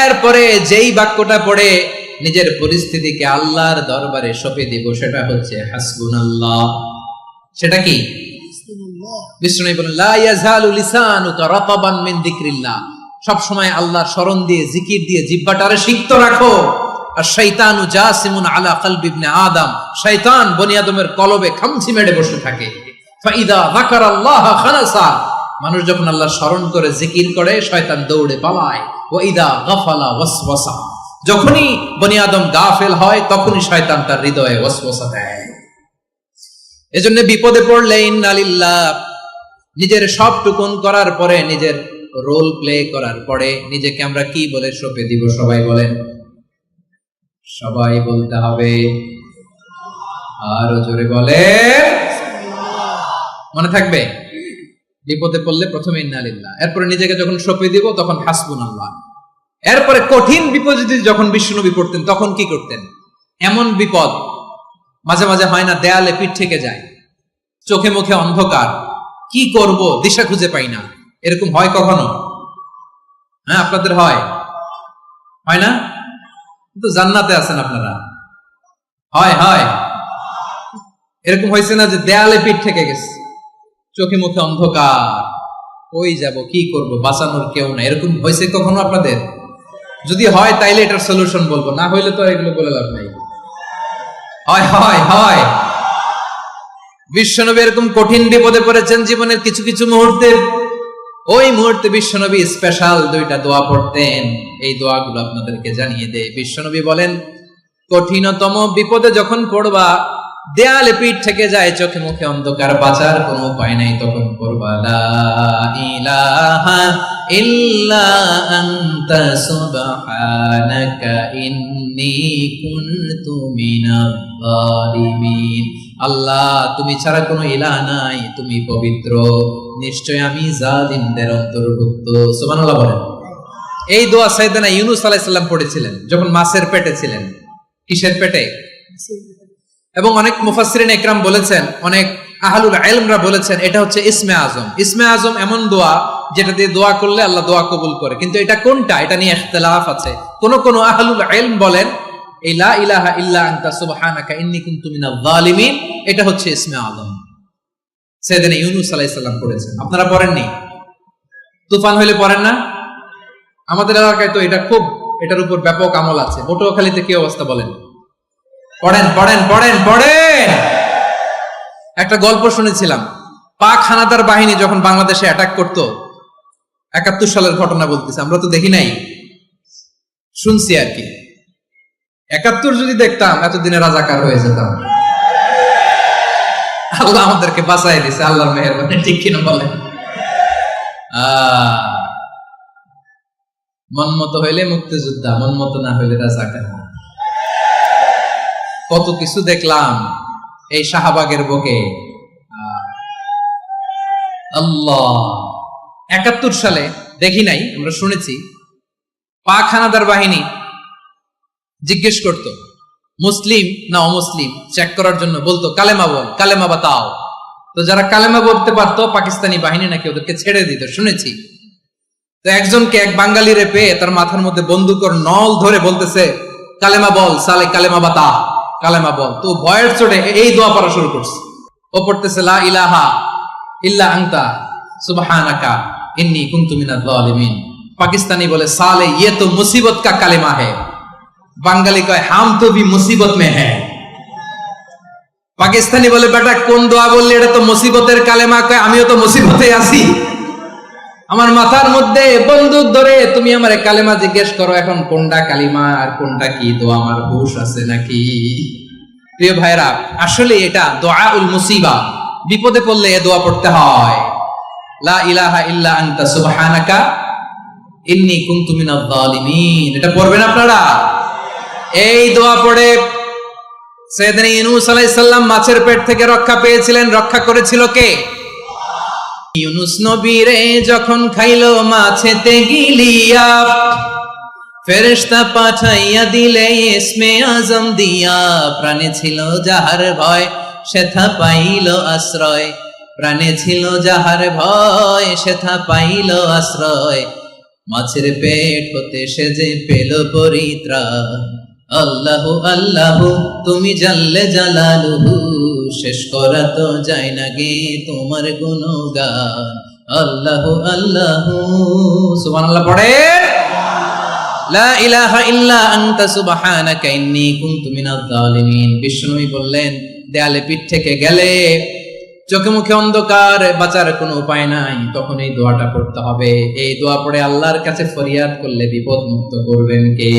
এরপরে যেই বাক্যটা পড়ে নিজের পরিস্থিতিকে আল্লাহর দরবারে সঁপে দিব, সেটা হচ্ছে হাসবুনাল্লাহ। সেটা কি? বিষ্ণু বলেন, লা ইয়াজালু লিসানুকা রাতাবান মিন যিকরিল্লাহ, সব সময় আল্লাহর স্মরণ দিয়ে, জিকির দিয়ে জিহ্বাটারে সিক্ত রাখো। আর শয়তানু জাসিমুন আলা কলবি ইবনে আদম, শয়তান বনি আদমের কলবে খামচি মেরে বসে থাকে। ফাইদা যাকারাল্লাহ খানাসা, মানুষ যখন আল্লাহর স্মরণ করে জিকির করে, শয়তান দৌড়ে পালায়। ওয়া ইদা গাফালা ওয়াসওয়াসা, যখনই বনি আদম গাফেল হয়, তখনই শয়তান তার হৃদয়ে ওয়াসওয়াসা দেয়। এজন্য বিপদে পড়লে ইন্না লিল্লাহ, নিজের সব টুকুন করার পরে, নিজের রোল প্লে করার পরে নিজেকে আমরা কি বলে সঁপে দিব? সবাই বলেন, সবাই বলতে হবে, আরো জোরে বলে, মনে থাকবে? বিপদে পড়লে প্রথমে ইন্না লিল্লাহ, এরপরে নিজেকে যখন সঁপে দিব তখন হাসবুনাল্লাহ। এরপরে কঠিন বিপদ যদি যখন বিশ্বনবী পড়তেন তখন কি করতেন? এমন বিপদ মাঝে মাঝে হয় না, দেয়ালে পিঠ থেকে যায়, চোখে মুখে অন্ধকার, কি করব দিশা খুঁজে পাই না, এরকম হয় কখনো? হ্যাঁ, আপনাদের হয়? হয় না? কিন্তু জান্নাতে আছেন আপনারা। হয় হয় এরকম হয়েছে না যে দেয়ালে পিঠ থেকে গেছে, চোখে মুখে অন্ধকার, কই যাব, কি করব, বাঁচানোর কেউ না, এরকম হয়েছে কখনো আপনাদের? যদি হয় তাইলে এটার সলিউশন বলবো, না হইলে তো এগুলো বলে লাভ নাই। হয় হয় হয় বিশ্বনবী এরকম কঠিন বিপদে পড়েছেন জীবনের কিছু কিছু মুহূর্তে। ওই মুহূর্তে বিশ্বনবী স্পেশাল দুইটা দোয়া পড়তেন, এই দোয়াগুলো আপনাদেরকে জানিয়ে দেয়। বিশ্বনবী বলেন, কঠিনতম বিপদে যখন পড়বা, দেয়ালে পিঠ থেকে যায়, চোখে মুখে অন্ধকার, বাঁচার কোনো উপায় নাই, তখন পড়বা লা ইলাহা ইল্লা আনতা সুবহানাকা ইন্নী কুনতু মিনাজ জালিমিন। আল্লাহ, তুমি ছাড়া কোনো ইলাহ নাই, তুমি পবিত্র, নিশ্চয় আমি জালিমদের অন্তর্ভুক্ত। সুবহানাল্লাহ বলেন। এই দোয়া সাইয়েদনা ইউনূস আলাইহিস সালাম পড়েছিলেন যখন মাছের পেটে ছিলেন। কিসের পেটে? এবং অনেক মুফাসসিরিন ইকরাম বলেছেন, অনেক আহলুল ইলমরা বলেছেন, এটা হচ্ছে ইসমে আজম। ইসমে আজম এমন দোয়া যেটা দিয়ে দোয়া করলে আল্লাহ দোয়া কবুল করে, কিন্তু এটা কোনটা, এটা নিয়ে ইখতিলাফ আছে। কোন আহলুল ইলম বলেন এই লা ইলাহা ইল্লা আনতা সুবহানাকা ইন্নী কুনতু মিনাজ জালিমিন, এটা হচ্ছে ইসমে আজম। সাইয়েদনা ইউনূস আলাইহিস সালাম পড়েছেন, আপনারা পড়েননি? তুফান হইলে পড়েন না? আমাদের এলাকায় তো এটার উপর ব্যাপক আমল আছে। পটুয়াখালীতে কি অবস্থা বলেন? পড়েন পড়েন পড়েন পড়েন। একটা গল্প শুনেছিলাম, পাক হানাদার বাহিনী যখন বাংলাদেশে অ্যাটাক করতো, 71 সালের ঘটনা বলতেছে, আমরা তো দেখি নাই, শুনছি আর কি। 71 যদি দেখতাম এতদিনে রাজাকার হয়ে যেতাম। আল্লাহ আমাদেরকে বাঁচাই দিছে, আল্লাহর মেহেরবানি, ঠিক কিনা বলেন? মন মতো হইলে মুক্তিযোদ্ধা, মন মতো না হইলে রাজাকার। কত কিছু দেখলাম এই শাহবাগের বুকে। আল্লাহ, 71 সালে দেখি নাই, আমরা শুনেছি পাক হানাদার বাহিনী জিজ্ঞেস করত মুসলিম না অমুসলিম চেক করার জন্য, বলতো কালেমা বল, কালেমা বাতাও। তো যারা কালেমা বলতে পারতো পাকিস্তানি বাহিনী নাকি ওদেরকে ছেড়ে দিত, শুনেছি। তো একজনকে, এক বাঙালিরে পেয়ে তার মাথার মধ্যে বন্দুকের নল ধরে বলতেছে কালেমা বল সালে, কালেমা বাতা, কালেমা বল। তো ভয়ের চোটে এই দোয়া পড়া শুরু করছে। ও পড়তেছে লা ইলাহা ইল্লা আনতা সুবহানাকা ইন্নী কুনতু মিনাজ জালিমিন। পাকিস্তানি বলে সালে ये तो मुसीबत का কালেমা है। বাঙালি কয় হাম তো ভি মুসিবত মে হ্যায়। পাকিস্তানি বলে বেটা কোন দোয়া বললি, এটা তো মুসিবতের কালেমা। কয় আমিও তো মুসিবতে আছি, আমার মাথার মধ্যে বন্দুক ধরে তুমি আমারে কালেমা জিজ্ঞেস করো, এখন কোনটা কালিমা আর কোনটা কি দোয়া আমার হুঁশ আছে নাকি? প্রিয় ভাইরা, আসলে এটা দুআউল মুসিবা, বিপদে পড়লে এ দোয়া পড়তে হয়। লা ইলাহা ইল্লা আনতা সুবহানাকা ইন্নী কুনতু মিনাজ জালিমিন। এটা পড়বেন আপনারা। এই দোয়া পড়ে সাইয়েদনা ইউনূস আলাইহিস সালাম মাছের পেট থেকে রক্ষা পেয়েছিলেন। রক্ষা করেছিল কে? ইউনূস নবীরে যখন খাইলো মাছেতে গিলিয়া, ফেরেশতা পাঠাইয়া দিলে ইসমে আজম দিয়া। প্রাণে ছিল যাহার ভয় সেথা পাইল আশ্রয়, প্রাণে ছিল যাহার ভয় সেথা পাইল আশ্রয়। মাছের পেট হতে সে যে পেল পরিত্রাণ। আল্লাহু আল্লাহু তুমি জাল্লে জালালুহু, শেষ করা তো যায় না গে তোমার গুণগান। আল্লাহু আল্লাহু সুবহানাল্লাহ পড়ে। লা ইলাহা ইল্লা আনতা সুবহানাকা ইন্নী কুনতু মিনাজ জালিমিন। বিষ্ণুই বললেন দেয়ালে পিঠ থেকে গেলে, চোখে মুখে অন্ধকার, বাঁচার কোনো উপায় নাই, তখন এই দোয়াটা পড়তে হবে। এই দোয়া পড়ে আল্লাহর কাছে ফরিয়াদ করলে বিপদ মুক্ত করবেন কে?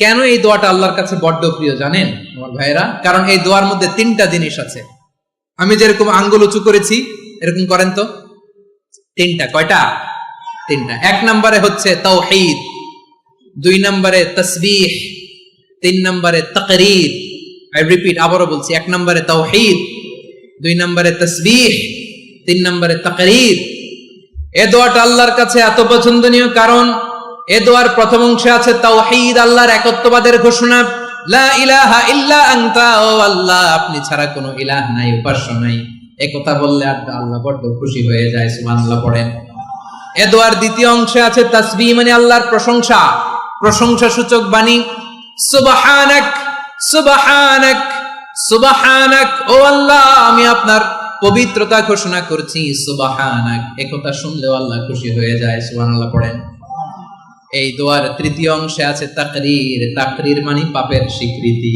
কেন এই দোয়াটা আল্লাহর কাছে বড্ড প্রিয় জানেন আমার ভাইরা? কারণ এই দোয়ার মধ্যে 3টা জিনিস আছে। আমি যেরকম আঙ্গুল উঁচু করেছি এরকম করেন তো। 3টা। কয়টা? 3টা। 1 নম্বরে হচ্ছে তাওহীদ, 2 নম্বরে তাসবিহ, 3 নম্বরে তাকরীর। আই রিপিট, আবারও বলছি, 1 নম্বরে তাওহীদ, 2 নম্বরে তাসবিহ, 3 নম্বরে তাকরীর। এই দোয়াটা আল্লাহর কাছে এত পছন্দনীয় কারণ এ দোয়ার প্রথম অংশে আছে তাওহীদ, আল্লাহর একত্ববাদের ঘোষণা। লা ইলাহা ইল্লা আনতা, ও আল্লাহ আপনি ছাড়া কোনো ইলাহ নাই, উপাস্য নাই। এই কথা বললে আল্লাহ বড় খুশি হয়ে যায়। সুবহানাল্লাহ পড়েন। এ দোয়ার দ্বিতীয় অংশে আছে তাসবিহ, মানে আল্লাহর প্রশংসা, প্রশংসা সূচক বাণী। সুবহানাক সুবহানাক সুবহানাক, ও আল্লাহ আমি আপনার পবিত্রতা ঘোষণা করছি। সুবহানাক, এই কথা শুনলেও আল্লাহ খুশি হয়ে যায়। সুবহানাল্লাহ পড়েন। এই দোয়ার তৃতীয় অংশে আছে তাকরীর। তাকরীর মানে পাপের স্বীকৃতি।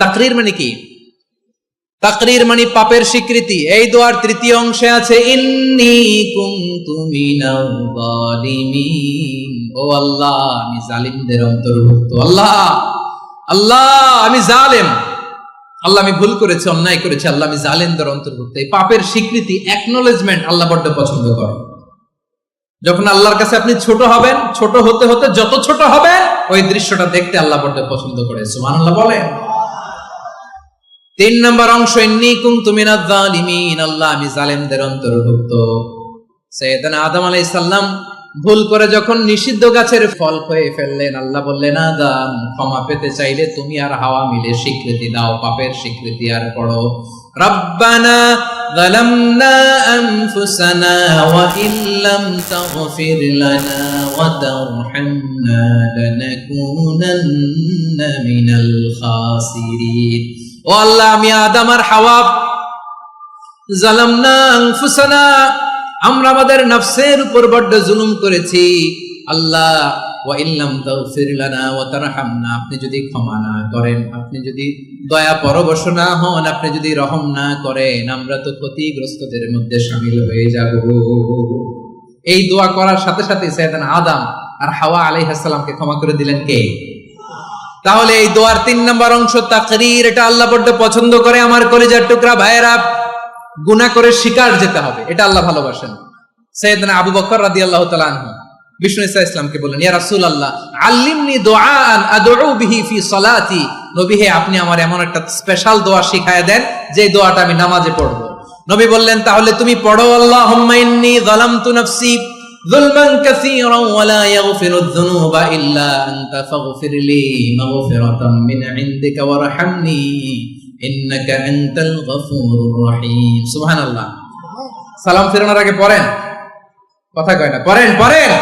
তাকরীর মানে কি? তাকরীর মানে পাপের স্বীকৃতি। এই দোয়ার তৃতীয় অংশে আছে ইন্নী কুনতু মিনাল জালিমিন, ও আল্লাহ আমি জালিমদের অন্তর্ভুক্ত। আল্লাহ আল্লাহ আমি জালেম, আল্লাহ আমি ভুল করেছি, অন্যায় করেছি, আল্লাহ আমি জালেমদের অন্তর্ভুক্ত। এই পাপের স্বীকৃতি, অ্যাকনোলেজমেন্ট আল্লাহ বড্ড পছন্দ করেন। যখন আল্লাহর কাছে আপনি ছোট হবেন, ছোট হতে হতে যত ছোট হবেন ওই দৃশ্যটা দেখতে আল্লাহ বড্ড পছন্দ করে। সুবহানাল্লাহ বলেন। 3 নম্বর অংশ ইন্নী কুনতু মিনাজ জালিমিন, আল্লাহ আমি জালেমদের অন্তর্ভুক্ত। সাইয়েদনা আদম আলাইহিস সালাম ভুল করে যখন নিষিদ্ধ গাছের ফল খেয়ে ফেললেন, আল্লাহ বললেন আদম ক্ষমা পেতে চাইলে তুমি আর হাওয়া মিলে স্বীকৃতি দাও, পাপের স্বীকৃতি। আর পড়ো রব্বানা যালামনা আনফুসানা ওয়া ইল্লাম তাগফির লানা ওয়া তারহামনা লানাকুনান্না মিনাল খাসিরিন। ও আল্লাহ আমি আদম আর হাওয়া জালামনা আনফুসানা, আমরা আমাদের নফসের উপর বড্ড জুলুম করেছি। আল্লাহ ওয়া ইল্লাম তাগফির লানা ওয়া তারহামনা, আপনি যদি ক্ষমা না করেন, আপনি যদি দয়া পরবশ না হন, আপনি যদি রহম না করেন, আমরা তো ক্ষতিগ্রস্তদের মধ্যে শামিল হয়ে যাব। এই দোয়া করার সাথে সাথে সাইয়েদানা আদম আর হাওয়া আলাইহিস সালামকে ক্ষমা করে দিলেন কে? তাহলে এই দোয়ার 3 নম্বর অংশ তাকরীর, এটা আল্লাহ বড্ড পছন্দ করে। আমার কলিজার টুকরা ভাইয়েরা, গুনাহ করে শিকার যেতে হবে, এটা আল্লাহ ভালোবাসেন। সাইয়েদনা আবু বকর রাদিয়াল্লাহু তাআলা আনহু বিষ্ণু ইসা ইসলামকে বললেন, ইয়া রাসূলুল্লাহ আল্লিমনি দুআআন আদউ বিহি ফি সালাতি, নবী হে আপনি আমার এমন একটা স্পেশাল দোয়া শিখায়া দেন যে দোয়াটা আমি নামাজে পড়ব। নবী বললেন, তাহলে তুমি পড়ো, আল্লাহুম্মা ইন্নী যালামতু নাফসি যুলমান কাসীরান ওয়া লা ইয়াগফিরুয যুনুবা ইল্লা আনতা ফাগফিরলি মাগফিরাতাম মিন ইনদিকা ওয়ারহামনি ইন্নাকা আনতাল গফুরুর রহিম। সুবহানাল্লাহ। সালাম ফেরানোর আগে পড়েন, কথা কয় না, পড়েন পড়েন।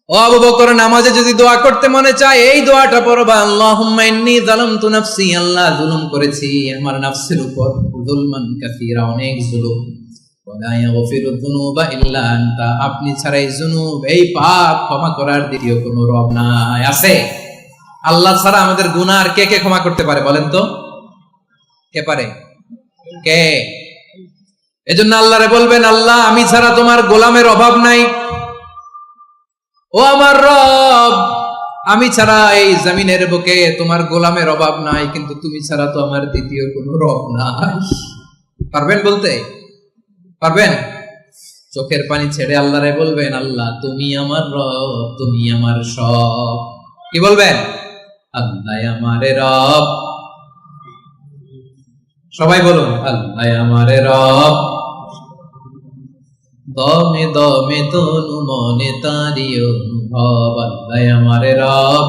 ও আবু বকর, নামাজে যদি দোয়া করতে মনে চায় এই দোয়াটা পড়বা, আল্লাহুম্মা ইন্নী যালামতু নাফসি, আল্লাহ জুলুম করেছি আমার নফসের উপর, যুলমান কাসীরা, অনেক জুলুম, ওয়া লা ইয়াগফিরুয যুনুবা ইল্লা আনতা, আপনি ছাড়া এই জুনুব, এই পাপ ক্ষমা করার দ্বিতীয় কোনো রব নাই। আছে? আল্লাহ ছাড়া আমাদের গুনাহ আর কে কে ক্ষমা করতে পারে বলেন তো? কে পারে? কে? এজন্য আল্লাহরে বলবেন, আল্লাহ আমি ছাড়া তোমার গোলামের অভাব নাই, ও আমার রব আমি ছাড়া এই জমিনের বুকে তোমার গোলামের অভাব নাই, কিন্তু তুমি ছাড়া তো আমার দ্বিতীয় কোনো রব নাই। পারবেন বলতে? পারবেন? চোখের পানি ছেড়ে আল্লাহরে বলবেন, আল্লাহ তুমি আমার রব, তুমি আমার সব। কি বলবেন? আল্লাহ আমারে রব। সবাই বলুন, আল্লাহ আমারে রব, দমে দমে তনু মনে তারি অনুভব, আল্লাহ আমারে রব।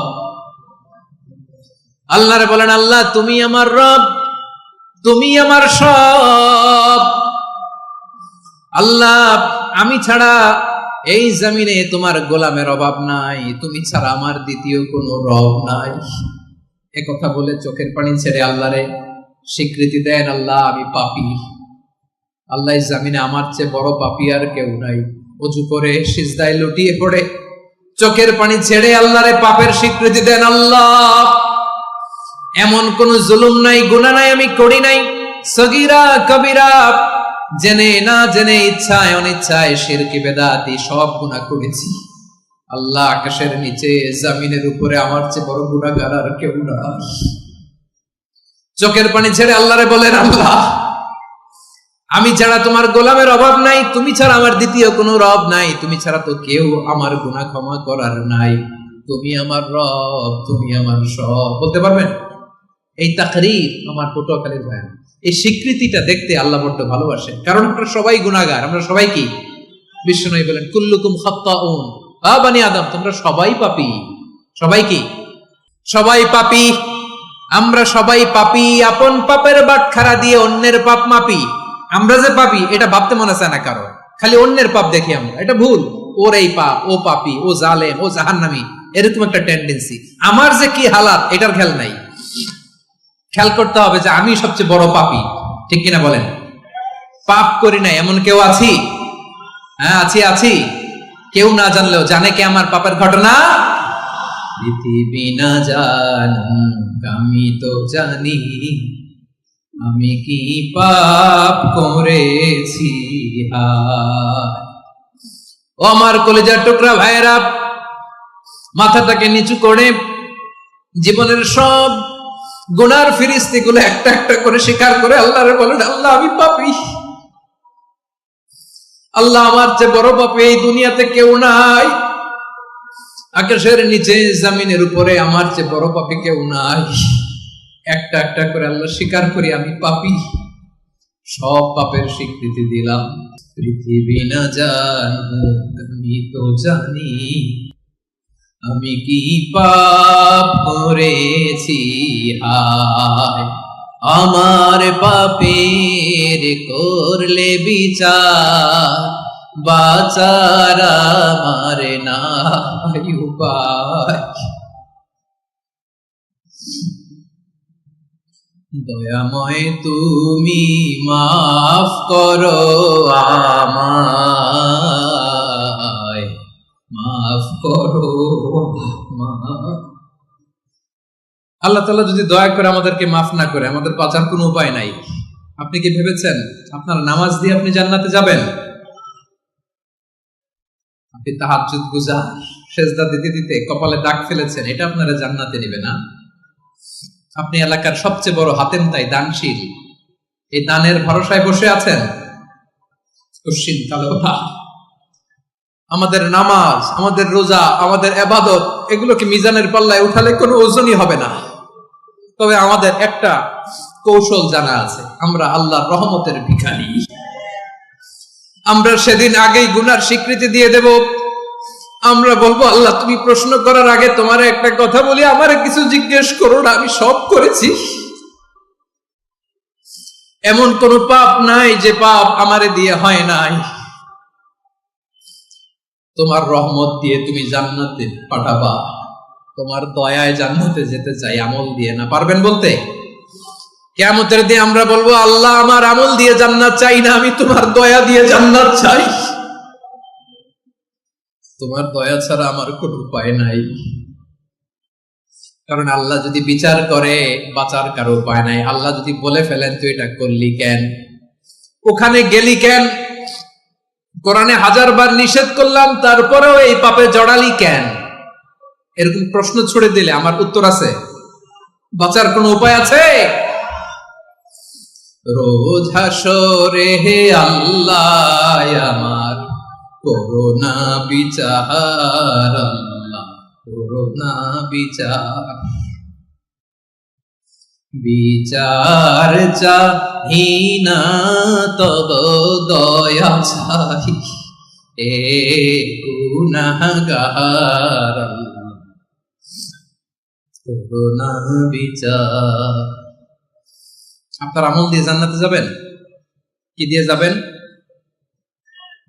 আল্লাহরে বলেন, আল্লাহ তুমি আমার রব, তুমি আমার সব। আল্লাহ আমি ছাড়া এই জমিনে তোমার গোলামের অভাব নাই, তুমি ছাড়া আমার দ্বিতীয় কোনো রব নাই। এ কথা বলে চোখের পানি ছেড়ে আল্লাহরে স্বীকৃতি দেন, আল্লাহ আমি পাপী, আল্লাহ জামিনে আমার চেয়ে বড় পাপী আর কেউ নাই। ওযু করে সিজদায় লুটিয়ে পড়ে চোখের পানি ছেড়ে আল্লাহরে পাপের স্বীকৃতি দেন, আল্লাহ এমন কোন জুলুম নাই, গুনাহ নাই আমি করি নাই, সগীরা কবিরা, জেনে না জেনে, ইচ্ছায় অনিচ্ছায়, শিরকি বেদাতি সব গুনাহ করেছি। আল্লাহ আকাশের নিচে জমিনের উপরে আমার চেয়ে বড় গুনাহগার আর কেউ নাই। চোখের পানি ছেড়ে আল্লাহরে বলেন, আল্লাহ আমি ছাড়া তোমার গোলামের অভাব নাই, তুমি ছাড়া আমার দ্বিতীয় কোনো রব নাই, তুমি ছাড়া তো কেউ আমার গুনাহ ক্ষমা করার নাই, তুমি আমার রব, তুমি আমার সব। বলতে পারবেন? এই তাকরীর আমার পটুয়াখালীর ভাই, এই স্বীকৃতিটা দেখতে আল্লাহ বড্ড ভালোবাসেন, কারণ আমরা সবাই গুনাহগার। আমরা সবাই কি? বিশ্বনবী বলেন, কুল্লুকুম খাত্তাউন, আ বনি আদম তোমরা সবাই পাপী। সবাই কি? সবাই পাপী। আমরা সবাই পাপী, আপন পাপের বাটখারা দিয়ে অন্যের পাপ মাপি। আমরা যে পাপী এটা ভাবতে মনে চায় না কারো, খালি অন্যের পাপ দেখি আমরা, এটা ভুল। ওর এই পাপ, ও পাপী, ও জালেম, ও জাহান্নামী, এরকম একটা টেন্ডেন্সি। আমার যে কি হালাত এটার খেয়াল নাই। খেয়াল করতে হবে যে আমি সবচেয়ে বড় পাপী, ঠিক কিনা বলেন? পাপ করি না এমন কেউ আছি? হ্যাঁ আছি, আছি। কেউ না জানলেও জানে কে আমার পাপের ঘটনা? পৃথিবী না জানুক আমি তো জানি, আমি কি পাপ করেছি। ও আমার কলিজার টুকরা ভাইয়েরা, মাথাটাকে নিচু করে জীবনের সব গুনার ফিরিস্তিগুলো একটা একটা করে স্বীকার করে আল্লাহরে বলেন, আল্লাহ আমি পাপী, আল্লাহ আমার চেয়ে বড় পাপী এই দুনিয়াতে কেউ নাই, আকাশের নিচে জমিনের উপরে আমার চেয়ে বড় পাপী কেউ নাই। একটা একটা করে আল্লাহ স্বীকার করি আমি পাপী, সব পাপের স্বীকৃতি দিলাম। পৃথিবী না জানুক আমি তো জানি, আমি কি পাপ করেছি। হায় আমার পাপের করলে বিচার, বাঁচার আমার নাই উপায়। দয়াময় তুমি মাফ করো আমায়, মাফ করো। আল্লাহ তাআলা যদি দয়া করে আমাদেরকে মাফ না করে, আমাদের বাঁচার কোনো উপায় নাই। আপনি কি ভেবেছেন আপনার নামাজ দিয়ে আপনি জান্নাতে যাবেন? আপনি তাহাজ্জুদ গুজার, সেজদা দিতে দিতে কপালে দাগ ফেলেছেন, এটা আপনারা জান্নাতে নেবে না। আপনি এলাকার সবচেয়ে বড় হাতেম তাই দানশীল, এই দানের ভরসায় বসে আছেন। আমাদের নামাজ, আমাদের রোজা, আমাদের ইবাদত, এগুলোকে মিজানের পাল্লায় উঠালে কোনো ওজনই হবে না। তবে আমাদের একটা কৌশল জানা আছে, আমরা আল্লাহর রহমতের ভিখারি। আমরা সেদিন আগেই গুনার স্বীকৃতি দিয়ে দেব। আমরা বলবো, আল্লাহ তুমি প্রশ্ন করার আগে তোমার একটা কথা বলি, আমারে কিছু জিজ্ঞেস করো না, আমি সব করেছি। এমন কোন পাপ নাই যে পাপ আমারে দিয়ে হয় নাই। তোমার রহমত দিয়ে তুমি জান্নাতে পাঠাবা, তোমার দয়ায় জান্নাতে যেতে চাই, আমল দিয়ে না। পারবেন বলতে? কিয়ামতের দিন আমরা বলবো, আল্লাহ আমার আমল দিয়ে জান্নাত চাই না, আমি তোমার দয়া দিয়ে জান্নাত চাই। তোমার দয়া ছাড়া আমার কোনো উপায় নাই। কারণ আল্লাহ যদি বিচার করে, বাঁচার কারো উপায় নাই। আল্লাহ যদি বলে ফেলেন তুই এটা করলি কেন, ওখানে গেলি কেন, কোরআনে 1000 বার নিষেধ করলাম তারপরেও এই পাপে জড়ালি কেন, এরকম প্রশ্ন ছুড়ে দিলে আমার উত্তর আছে? বাঁচার কোনো উপায় আছে? রোজ হাসরে হে আল্লাহ আমার করোনা বিচার, আল্লাহ করোনা বিচার। বিচার চাহি না তব দয়া চাহি, এ গুনাহগার, আল্লাহ করোনা বিচার। আপনার আমল দিয়ে জান্নাতে যাবেন? কি দিয়ে যাবেন?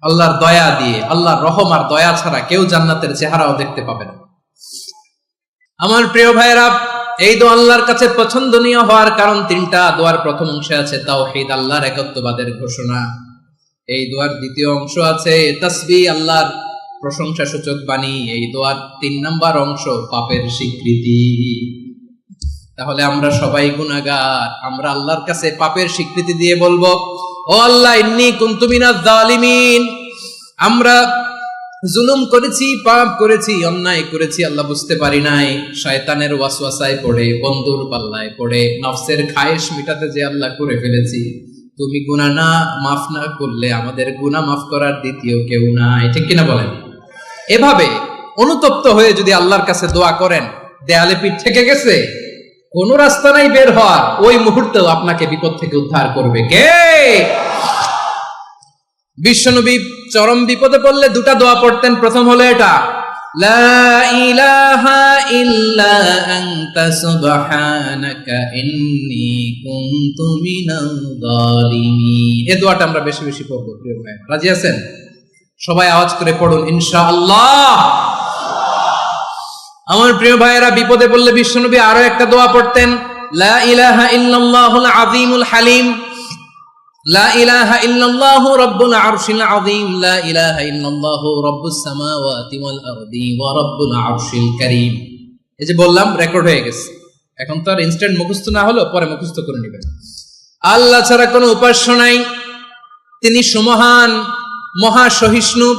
আল্লাহর দয়া দিয়ে। আল্লাহর রহম আর দয়া ছাড়া কেউ জান্নাতের চেহারাও দেখতে পাবে না। আমার প্রিয় ভাইয়েরা, এই দোয়া আল্লাহর কাছে পছন্দনীয় হওয়ার কারণ 3টা। দোয়ার প্রথম অংশে আছে তাওহীদ, আল্লাহর একত্ববাদের ঘোষণা। এই দোয়ার দ্বিতীয় অংশ আছে তাসবিহ, আল্লাহর প্রশংসা সূচক বাণী। এই দোয়ার 3 নম্বর অংশ পাপের স্বীকৃতি। তাহলে আমরা সবাই গুনাহগার, আমরা আল্লাহর কাছে পাপের স্বীকৃতি দিয়ে বলবো, ও আল্লাহ ইন্নী কুনতু মিনাজ জালিমিন, আমরা জুলুম করেছি, পাপ করেছি, অন্যায় করেছি, আল্লাহ বুঝতে পারি নাই। শয়তানের ওয়াসওয়াসায় পড়ে, বন্ধুর পাল্লায় পড়ে, নফসের খায়েশ মিটাতে যে আল্লাহ করে ফেলেছি। তুমি গুনাহ না মাফ না করলে আমাদের গুনাহ মাফ করার দ্বিতীয় কেউ নাই। ঠিক কিনা বলেন? এভাবে অনুতপ্ত হয়ে যদি আল্লাহর কাছে দোয়া করেন, দেয়ালে পিঠ থেকে গেছে, কোন রাস্তা নাই বের হওয়ার, ওই মুহূর্তেও আপনাকে বিপদ থেকে উদ্ধার করবে কে? বিশ্বনবী চরম বিপদে পড়লে 2টা দোয়া পড়তেন। প্রথম হলো এটা, লা ইলাহা ইল্লা আনতা সুবহানাকা ইন্নী কুনতু মিনাল জালিমিন। এই দোয়াটা আমরা বেশি বেশি পড়ব প্রিয় ভাই। রাজি আছেন? সবাই আওয়াজ করে পড়ুন ইনশাআল্লাহ। আমার প্রিয় ভাইয়েরা, বিপদে পড়লে বিশ্বনবী আরো একটা দোয়া পড়তেন, লা ইলাহা ইল্লাল্লাহুল আযীমুল হালিম, লা ইলাহা ইল্লাল্লাহু রাব্বুল আরশিল আযীম, লা ইলাহা ইল্লাল্লাহু রাব্বুস সামাওয়াতি ওয়াল আরদি ওয়া রাব্বুল আরশিল কারীম। এই যে বললাম, রেকর্ড হয়ে গেছে। এখন তো আর ইনস্ট্যান্ট মুখস্থ না হলো, পরে মুখস্থ করে নেবেন। আল্লাহ ছাড়া কোনো উপাস্য নাই, তিনি সুমহান, মহা সহিষ্ণু।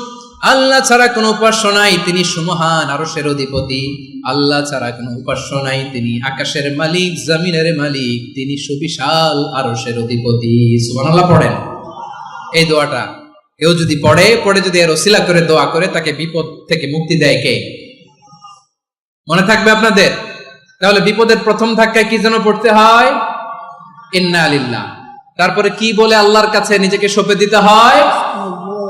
আল্লাহ ছাড়া কোনো উপাস্য নাই, তিনি সুমহান, আরশের অধিপতি। আল্লাহ ছাড়া কোনো উপাস্য নাই, তিনি আকাশের মালিক, জমিনের মালিক, তিনি সুবিশাল আরশের অধিপতি। সুবহানাল্লাহ পড়েন এই দোয়াটা। কেউ যদি পড়ে যদি এর ওসিলা করে দোয়া করে, তাকে বিপদ থেকে মুক্তি দেয় কে? মনে থাকবে আপনাদের? তাহলে বিপদের প্রথম ধাক্কায় কি যেন পড়তে হয়? ইন্না লিল্লাহ। তারপরে কি বলে আল্লাহর কাছে নিজেকে সঁপে দিতে হয়?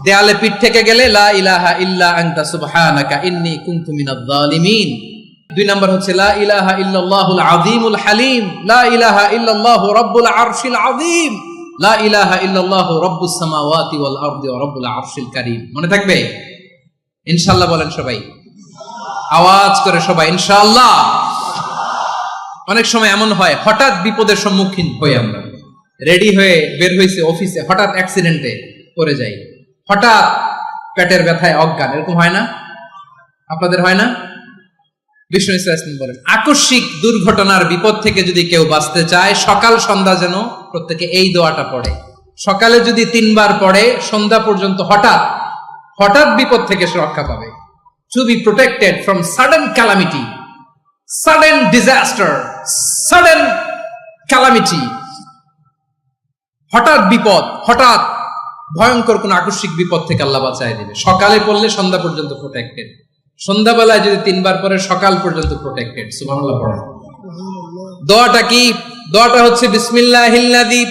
দেয়ালে পিঠ থেকে গেলে লা ইলাহা ইল্লা আনতা সুবহানাকা ইন্নী কুনতু মিনাজ জালিমিন। 2 নম্বর হচ্ছে লা ইলাহা ইল্লাল্লাহুল আযীমুল হালিম, লা ইলাহা ইল্লাল্লাহু রাব্বুল আরশিল আযীম, লা ইলাহা ইল্লাল্লাহু রাব্বুস সামাওয়াতি ওয়াল আরদি ওয়া রাব্বুল আরশিল কারীম। মনে থাকবে? ইনশাআল্লাহ বলেন সবাই, আওয়াজ করে সবাই ইনশাআল্লাহ। অনেক সময় এমন হয়, হঠাৎ বিপদের সম্মুখীন হই আমরা, রেডি হয়ে বের হয়েছে অফিসে, হঠাৎ অ্যাক্সিডেন্টে পড়ে যাই, হঠাৎ পেটের ব্যথায় অজ্ঞান, এরকম হয় না? আপনাদের হয় না? বিষ্ণু ইসলাম বলেন, আকস্মিক দুর্ঘটনার বিপদ থেকে যদি কেউ বাঁচতে চায়, সকাল সন্ধ্যা যেন প্রত্যেকে এই দোয়াটা পড়ে। সকালে যদি 3 বার পড়ে, সন্ধ্যা পর্যন্ত হঠাৎ হঠাৎ বিপদ থেকে সে রক্ষা পাবে। To be protected from sudden calamity, sudden disaster, sudden calamity, হঠাৎ বিপদ, হঠাৎ ভয়ঙ্কর কোন আকস্মিক বিপদ থেকে আল্লাহ বাঁচায় দিবে। সকালে পড়লে সন্ধ্যা পর্যন্ত প্রোটেক্টেড, সন্ধ্যাবেলায় যদি 3 বার পরে সকাল পর্যন্ত প্রোটেক্টেড। সুবহানাল্লাহ পড়েন। দোয়াটা কি? দোয়াটা হচ্ছে বিসমিল্লাহিল্লাযী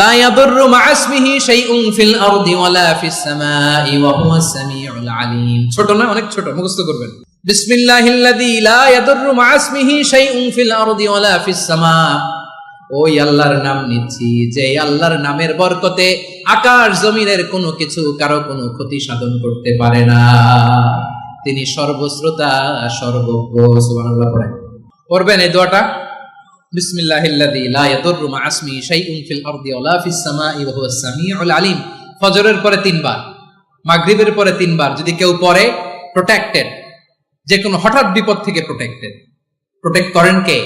লা ইয়াদুররু মা'a ইসমিহি শাইউন ফিল আরদি ওয়ালা ফিস সামাই ওয়া হুয়াস সামিউল আলীম। ছোট না? অনেক ছোট, মুখস্থ করবেন। বিসমিল্লাহিল্লাযী লা ইয়াদুররু মা'a ইসমিহি শাইউন ফিল আরদি ওয়ালা ফিস সামা। ওই আল্লাহর নাম নিচ্ছি, যে আল্লাহর নামের বরকতে আকাশ জমিনের কোনো কিছু কারো কোনো ক্ষতি সাধন করতে পারে না। তিনি সর্বশ্রোতা, সর্বজ্ঞ। সুবহানাল্লাহ পড়েন। পড়বেন এই দোয়াটা, বিসমিল্লাহিল্লাযী লা ইয়াদুররু মা'a ইসমিহি শাইউন ফিল আরদি ওয়ালা ফিস সামাই ওয়া হুয়াস সামিউল আলীম। ফজরের পরে 3 বার, মাগরিবের পরে 3 বার যদি কেউ পড়ে, প্রোটেক্টেড, যে কোনো হঠাৎ বিপদ থেকে প্রোটেক্টেড। প্রোটেক্ট করেন কে?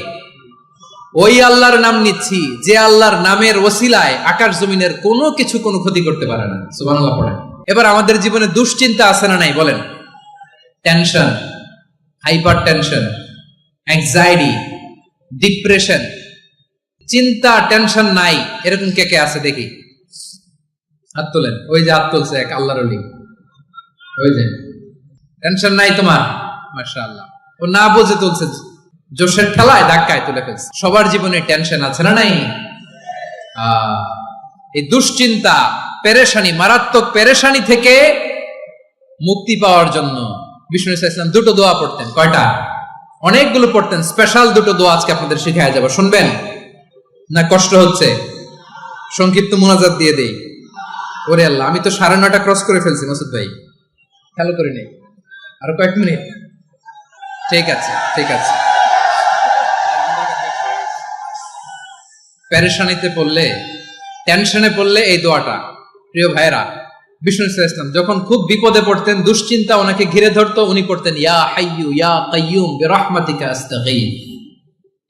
ওই আল্লাহর নাম নিচ্ছি, যে আল্লাহর নামের ওসিলায় আকাশ জমিনের কোনো কিছু কোনো ক্ষতি করতে পারে না। সুবহানাল্লাহ পড়েন। এবার আমাদের জীবনে দুশ্চিন্তা আছে না নাই বলেন? Tension, hyper tension, anxiety, depression, চিন্তা, টেনশন নাই, এরকম কে কে আছে দেখি? হাত তোলেন। ওই যে হাত তুলছে এক আল্লাহর ওলি, ওই যে। টেনশন নাই তোমার? মাশাআল্লাহ। ও না বুঝে তুলছে, জোশের ঠেলায় ধাক্কায় তুলে ফেলছে। সবার জীবনে টেনশন আছে না নাই? এই দুশ্চিন্তা, পেরেশানি, মারাত্মক পেরেশানি থেকে মুক্তি পাওয়ার জন্য বিষ্ণু ইসলাম 2টো দোয়া পড়তেন। কয়টা? অনেকগুলো পড়তেন। স্পেশাল 2টো দোয়া আজকে আপনাদের শিখায় যাব, শুনবেন না? কষ্ট হচ্ছে? সংক্ষিপ্ত মুনাজাত দিয়ে দেই। ওরে আল্লাহ, আমি তো 9:30 ক্রস করে ফেলছি মাসুদ ভাই, খেয়াল করি নাই। আরো কয়েক মিনিট? ঠিক আছে, ঠিক আছে। পেরেশানিতে পড়লে, টেনশনে পড়লে এই দোয়াটা, প্রিয় ভাইরা, বিষ্ণু ইসলাম যখন খুব বিপদে পড়তেন, দুশ্চিন্তা ওনাকে ঘিরে ধরতো, উনি পড়তেন ইয়া হাইয়ু ইয়া কাইয়ুম বিরহমাতিকা আস্তাগীথ,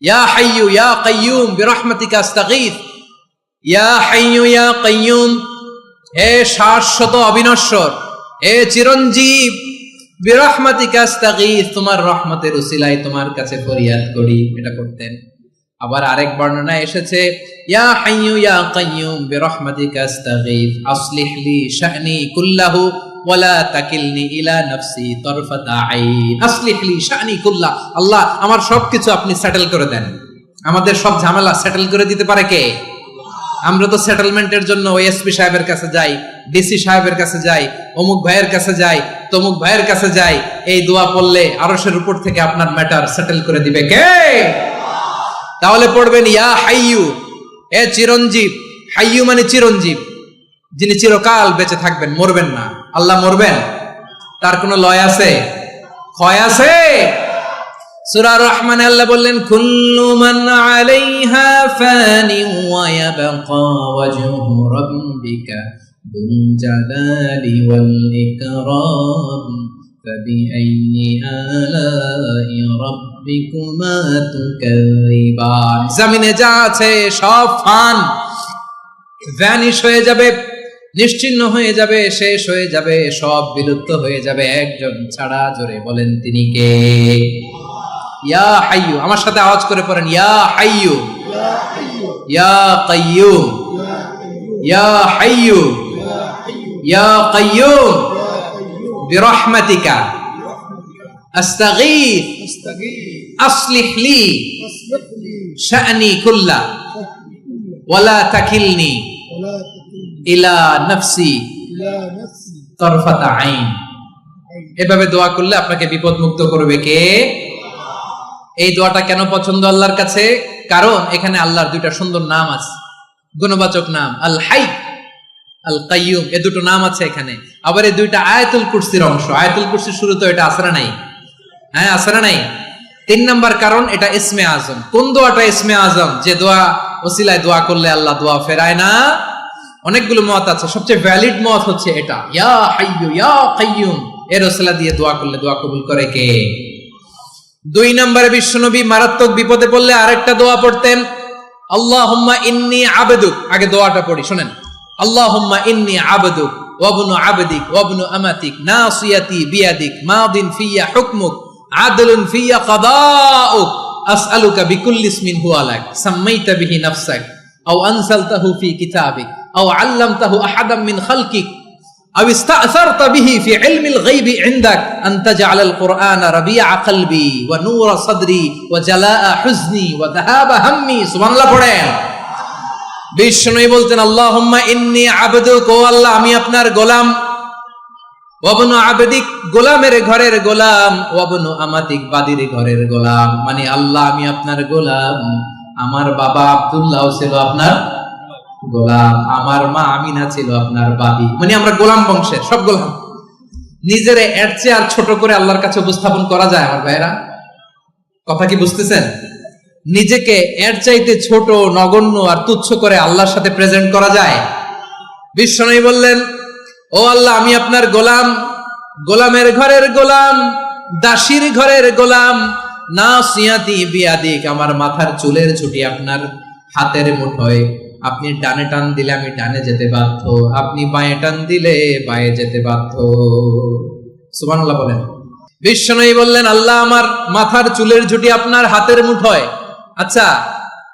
ইয়া হাইয়ু ইয়া কাইয়ুম বিরহমাতিকা আস্তাগীথ, ইয়া হাইয়ু ইয়া কাইয়ুম, হে শাশ্বত অবিনশ্বর, হে চিরঞ্জীব, বিরহমাতিকা আস্তাগীথ, তোমার রহমতের উসিলায় তোমার কাছে ফরিয়াদ করি। এটা করতেন। আবার আরেক বর্ণনায় এসেছে ইয়া হাইয়ু ইয়া কাইয়ুম বিরহমাতিকা আস্তাগীথ আসলিহ লি শা'নি কুল্লাহু ওয়া লা তাকিলনি ইলা নাফসি তারফাতা আইন। আসলিহ লি শা'নি কুল্লাহ, আল্লাহ আমার সবকিছু আপনি সেটেল করে দেন। আমাদের সব ঝামেলা সেটেল করে দিতে পারে কে? আমরা তো সেটেলমেন্টের জন্য ওএসপি সাহেবের কাছে যাই, ডিসি সাহেবের কাছে যাই, অমুক ভাইয়ের কাছে যাই, তমুক ভাইয়ের কাছে যাই। এই দোয়া পড়লে আরশের উপর থেকে আপনার ম্যাটার সেটেল করে দিবে কে? তাহলে পড়বেন ইয়া হাইয়ু, এ চিরঞ্জীব। হাইয়ু মানে চিরঞ্জীব, যিনি চিরকাল বেঁচে থাকবেন, মরবেন না। আল্লাহ মরবেন? তার কোনো লয় আছে? ক্ষয় আছে? সূরা রহমানে আল্লাহ বললেন কুল্লু মান আলাইহা ফানি ওয়া ইয়াবকা ওয়াজহু রাব্বিকা যুল জালালি ওয়াল ইকরাম ফাবিআইয়ি আলাই রাব্বিকুমা তুকাযিবান। জমিনে যা আছে সব ফান, ভ্যানিশ হয়ে যাবে, নিশ্চিহ্ন হয়ে যাবে, শেষ হয়ে যাবে, সব বিলুপ্ত হয়ে যাবে, একজন ছাড়া। জোরে বলেন তিনি কে? ইয়া হাইয়ু। আমার সাথে আওয়াজ করে পড়েন ইয়া হাইয়ু ইয়া কাইয়ুম ইয়া হাইয়ু ইয়া কাইয়ুম বিরহমাতিকা আস্তাগীথ আসলিহ লি শা'নি কুল্লা ওয়া লা তাকিলনি ইলা নাফসি তারফাতা আইন। এভাবে দোয়া করলে আপনাকে বিপদ মুক্ত করবে কে? এই দোয়াটা কেন পছন্দ আল্লাহর কাছে? কারণ এখানে আল্লাহর 2টা সুন্দর নাম আছে, গুণবাচক নাম, আল হাই, আল কাইয়ুম। এই 2টো নাম আছে এখানে। আবার এই 2টা আয়াতুল কুরসির অংশ। আয়াতুল কুরসির শুরুতে এটা আছে না নাই? হ্যাঁ, আছে না নাই? 3 নাম্বার কারণ, এটা ইসমে আজম। কোন দোয়াটা ইসমে আজম? যে দোয়া ওসিলায় দোয়া করলে আল্লাহ দোয়া ফেরায় না। অনেকগুলো মত আছে, সবচেয়ে ভ্যালিড মত হচ্ছে এটা, ইয়া হাইয়ু ইয়া কাইয়ুম, এর ওসিলা দিয়ে দোয়া করলে দোয়া কবুল করে কে? 2 নম্বরে বিশ্বনবী মারাত্মক বিপদে পড়লে আরেকটা দোয়া পড়তেন, আল্লাহুম্মা ইন্নী আবদুক। আগে দোয়াটা পড়ি, শুনেন। আল্লাহুম্মা ইন্নী আবদুক ওয়া ইবনু আবদিক ওয়া ইবনু আমাতিক নাসিয়াতি বিয়াদিক মাদিন ফিয়া হুকমুক আদলুন ফিয়া কাদাউক আসআলুকা বিকুল্লি ইসমিন হুয়া লাক সাম্মাইতা বিহি নাফসাক আও আনসালতাহু ফি কিতাবিক আও আল্লামতাহু আহাদাম মিন খালকিক আও ইস্তা'সারতা বিহি ফি ইলমিল গায়বি ইনদাক আন তাজআলাল কুরআনা রাবিআ কলবি ওয়া নূরা সাদরি ওয়া জালাআ হুজনি ওয়া যাহাবা হাম্মি। সুবহানাল্লাহ পড়েন। বিষ্ণু বলতেন, আল্লাহুম্মা ইন্নী আবদুক, ও আল্লাহ আমি আপনার গোলাম, ওয়া ইবনু আবদিক, গোলামের ঘরের গোলাম, ওয়া ইবনু আমাতিক, বাদীর ঘরের গোলাম। মানে আল্লাহ আমি আপনার গোলাম, আমার বাবা আব্দুল্লাহ ছিল আপনার গোলাম, আমার মা আমিনা ছিল আপনার বাদী। মানে আমরা গোলাম বংশের, সব গোলাম। নিজেরে এর চেয়ে আর ছোট করে আল্লাহর কাছে উপস্থাপন করা যায় আমার ভাইরা? কথা কি বুঝতেছেন? নিজেকে এর চাইতে ছোট, নগণ্য আর তুচ্ছ করে আল্লাহর সাথে প্রেজেন্ট করা যায়? বিষ্ণু বললেন, ও আল্লাহ আমি আপনার গোলাম, গোলামের ঘরের গোলাম, দাসীর ঘরের গোলাম, নাসিয়াতি বিয়াদিক, আমার মাথার চুলের ছুটি আপনার হাতের মুঠোয়, আপনি ডানে টান দিলে আমি ডানে যেতে বাধ্য, আপনি বাঁয়ে টান দিলে বাঁয়ে যেতে বাধ্য। সুবহানাল্লাহ বলেন। বিষ্ণু বললেন, আল্লাহ আমার মাথার চুলের ঝুঁটি আপনার হাতের মুঠোয়। আচ্ছা,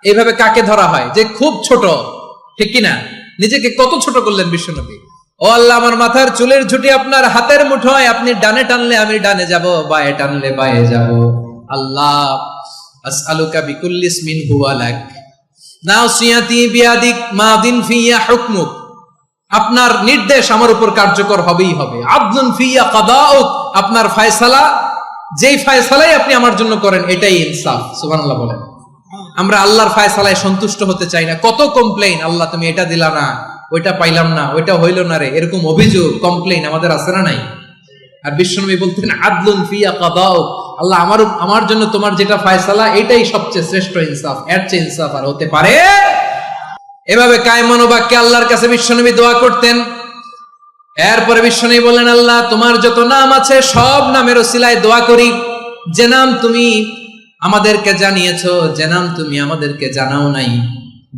এইভাবে কাকে ধরা হয়? যে খুব ছোট, ঠিক কিনা? নিজেকে কত ছোট করলেন বিশ্বনবী। ও আল্লাহ আমার মাথার চুলের ঝুঁটি আপনার হাতের মুঠোয়, আপনি ডানে টানলে আমি ডানে যাব, বাঁয়ে টানলে বাঁয়ে যাব। আল্লাহ আসআলুকা বিকুল্লি ইসমিন হুয়া লাক নাসিয়াতি বিয়াদিক মাদিন ফিয়া হুকমুক, আপনার নির্দেশ আমার উপর কার্যকর হবেই হবে। আদলুন ফিয়া কাদাউক, আপনার ফয়সালা, যেই ফয়সালাই আপনি আমার জন্য করেন এটাই ইনসাফ। সুবহানাল্লাহ বলেন। আমরা আল্লাহর ফয়সালায় সন্তুষ্ট হতে চাই না। কত কমপ্লেইন, আল্লাহ তুমি এটা দিলা না, ওইটা পাইলাম না, ওইটা হইল না রে, এরকম অভিযোগ, কমপ্লেইন আমাদের আছে না নাই? আর বিশ্বনবী বলতেন, আদলুন ফিয়া কাদাউক, আল্লাহ আমার জন্য তোমার যেটা ফয়সালা এটাই সবচেয়ে শ্রেষ্ঠ ইনসাফ, এর চেয়ে ইনসাফ আর হতে পারে? এভাবে কায়মান বাক্যে আল্লাহর কাছে বিশ্বনবী দোয়া করতেন। এরপরে বিশ্বনবী বললেন, আল্লাহ তোমার যত নাম আছে সব নামের ওসিলায় দোয়া করি, যে নাম তুমি আমাদেরকে জানিয়েছো, যে নাম তুমি আমাদেরকে জানাও নাই,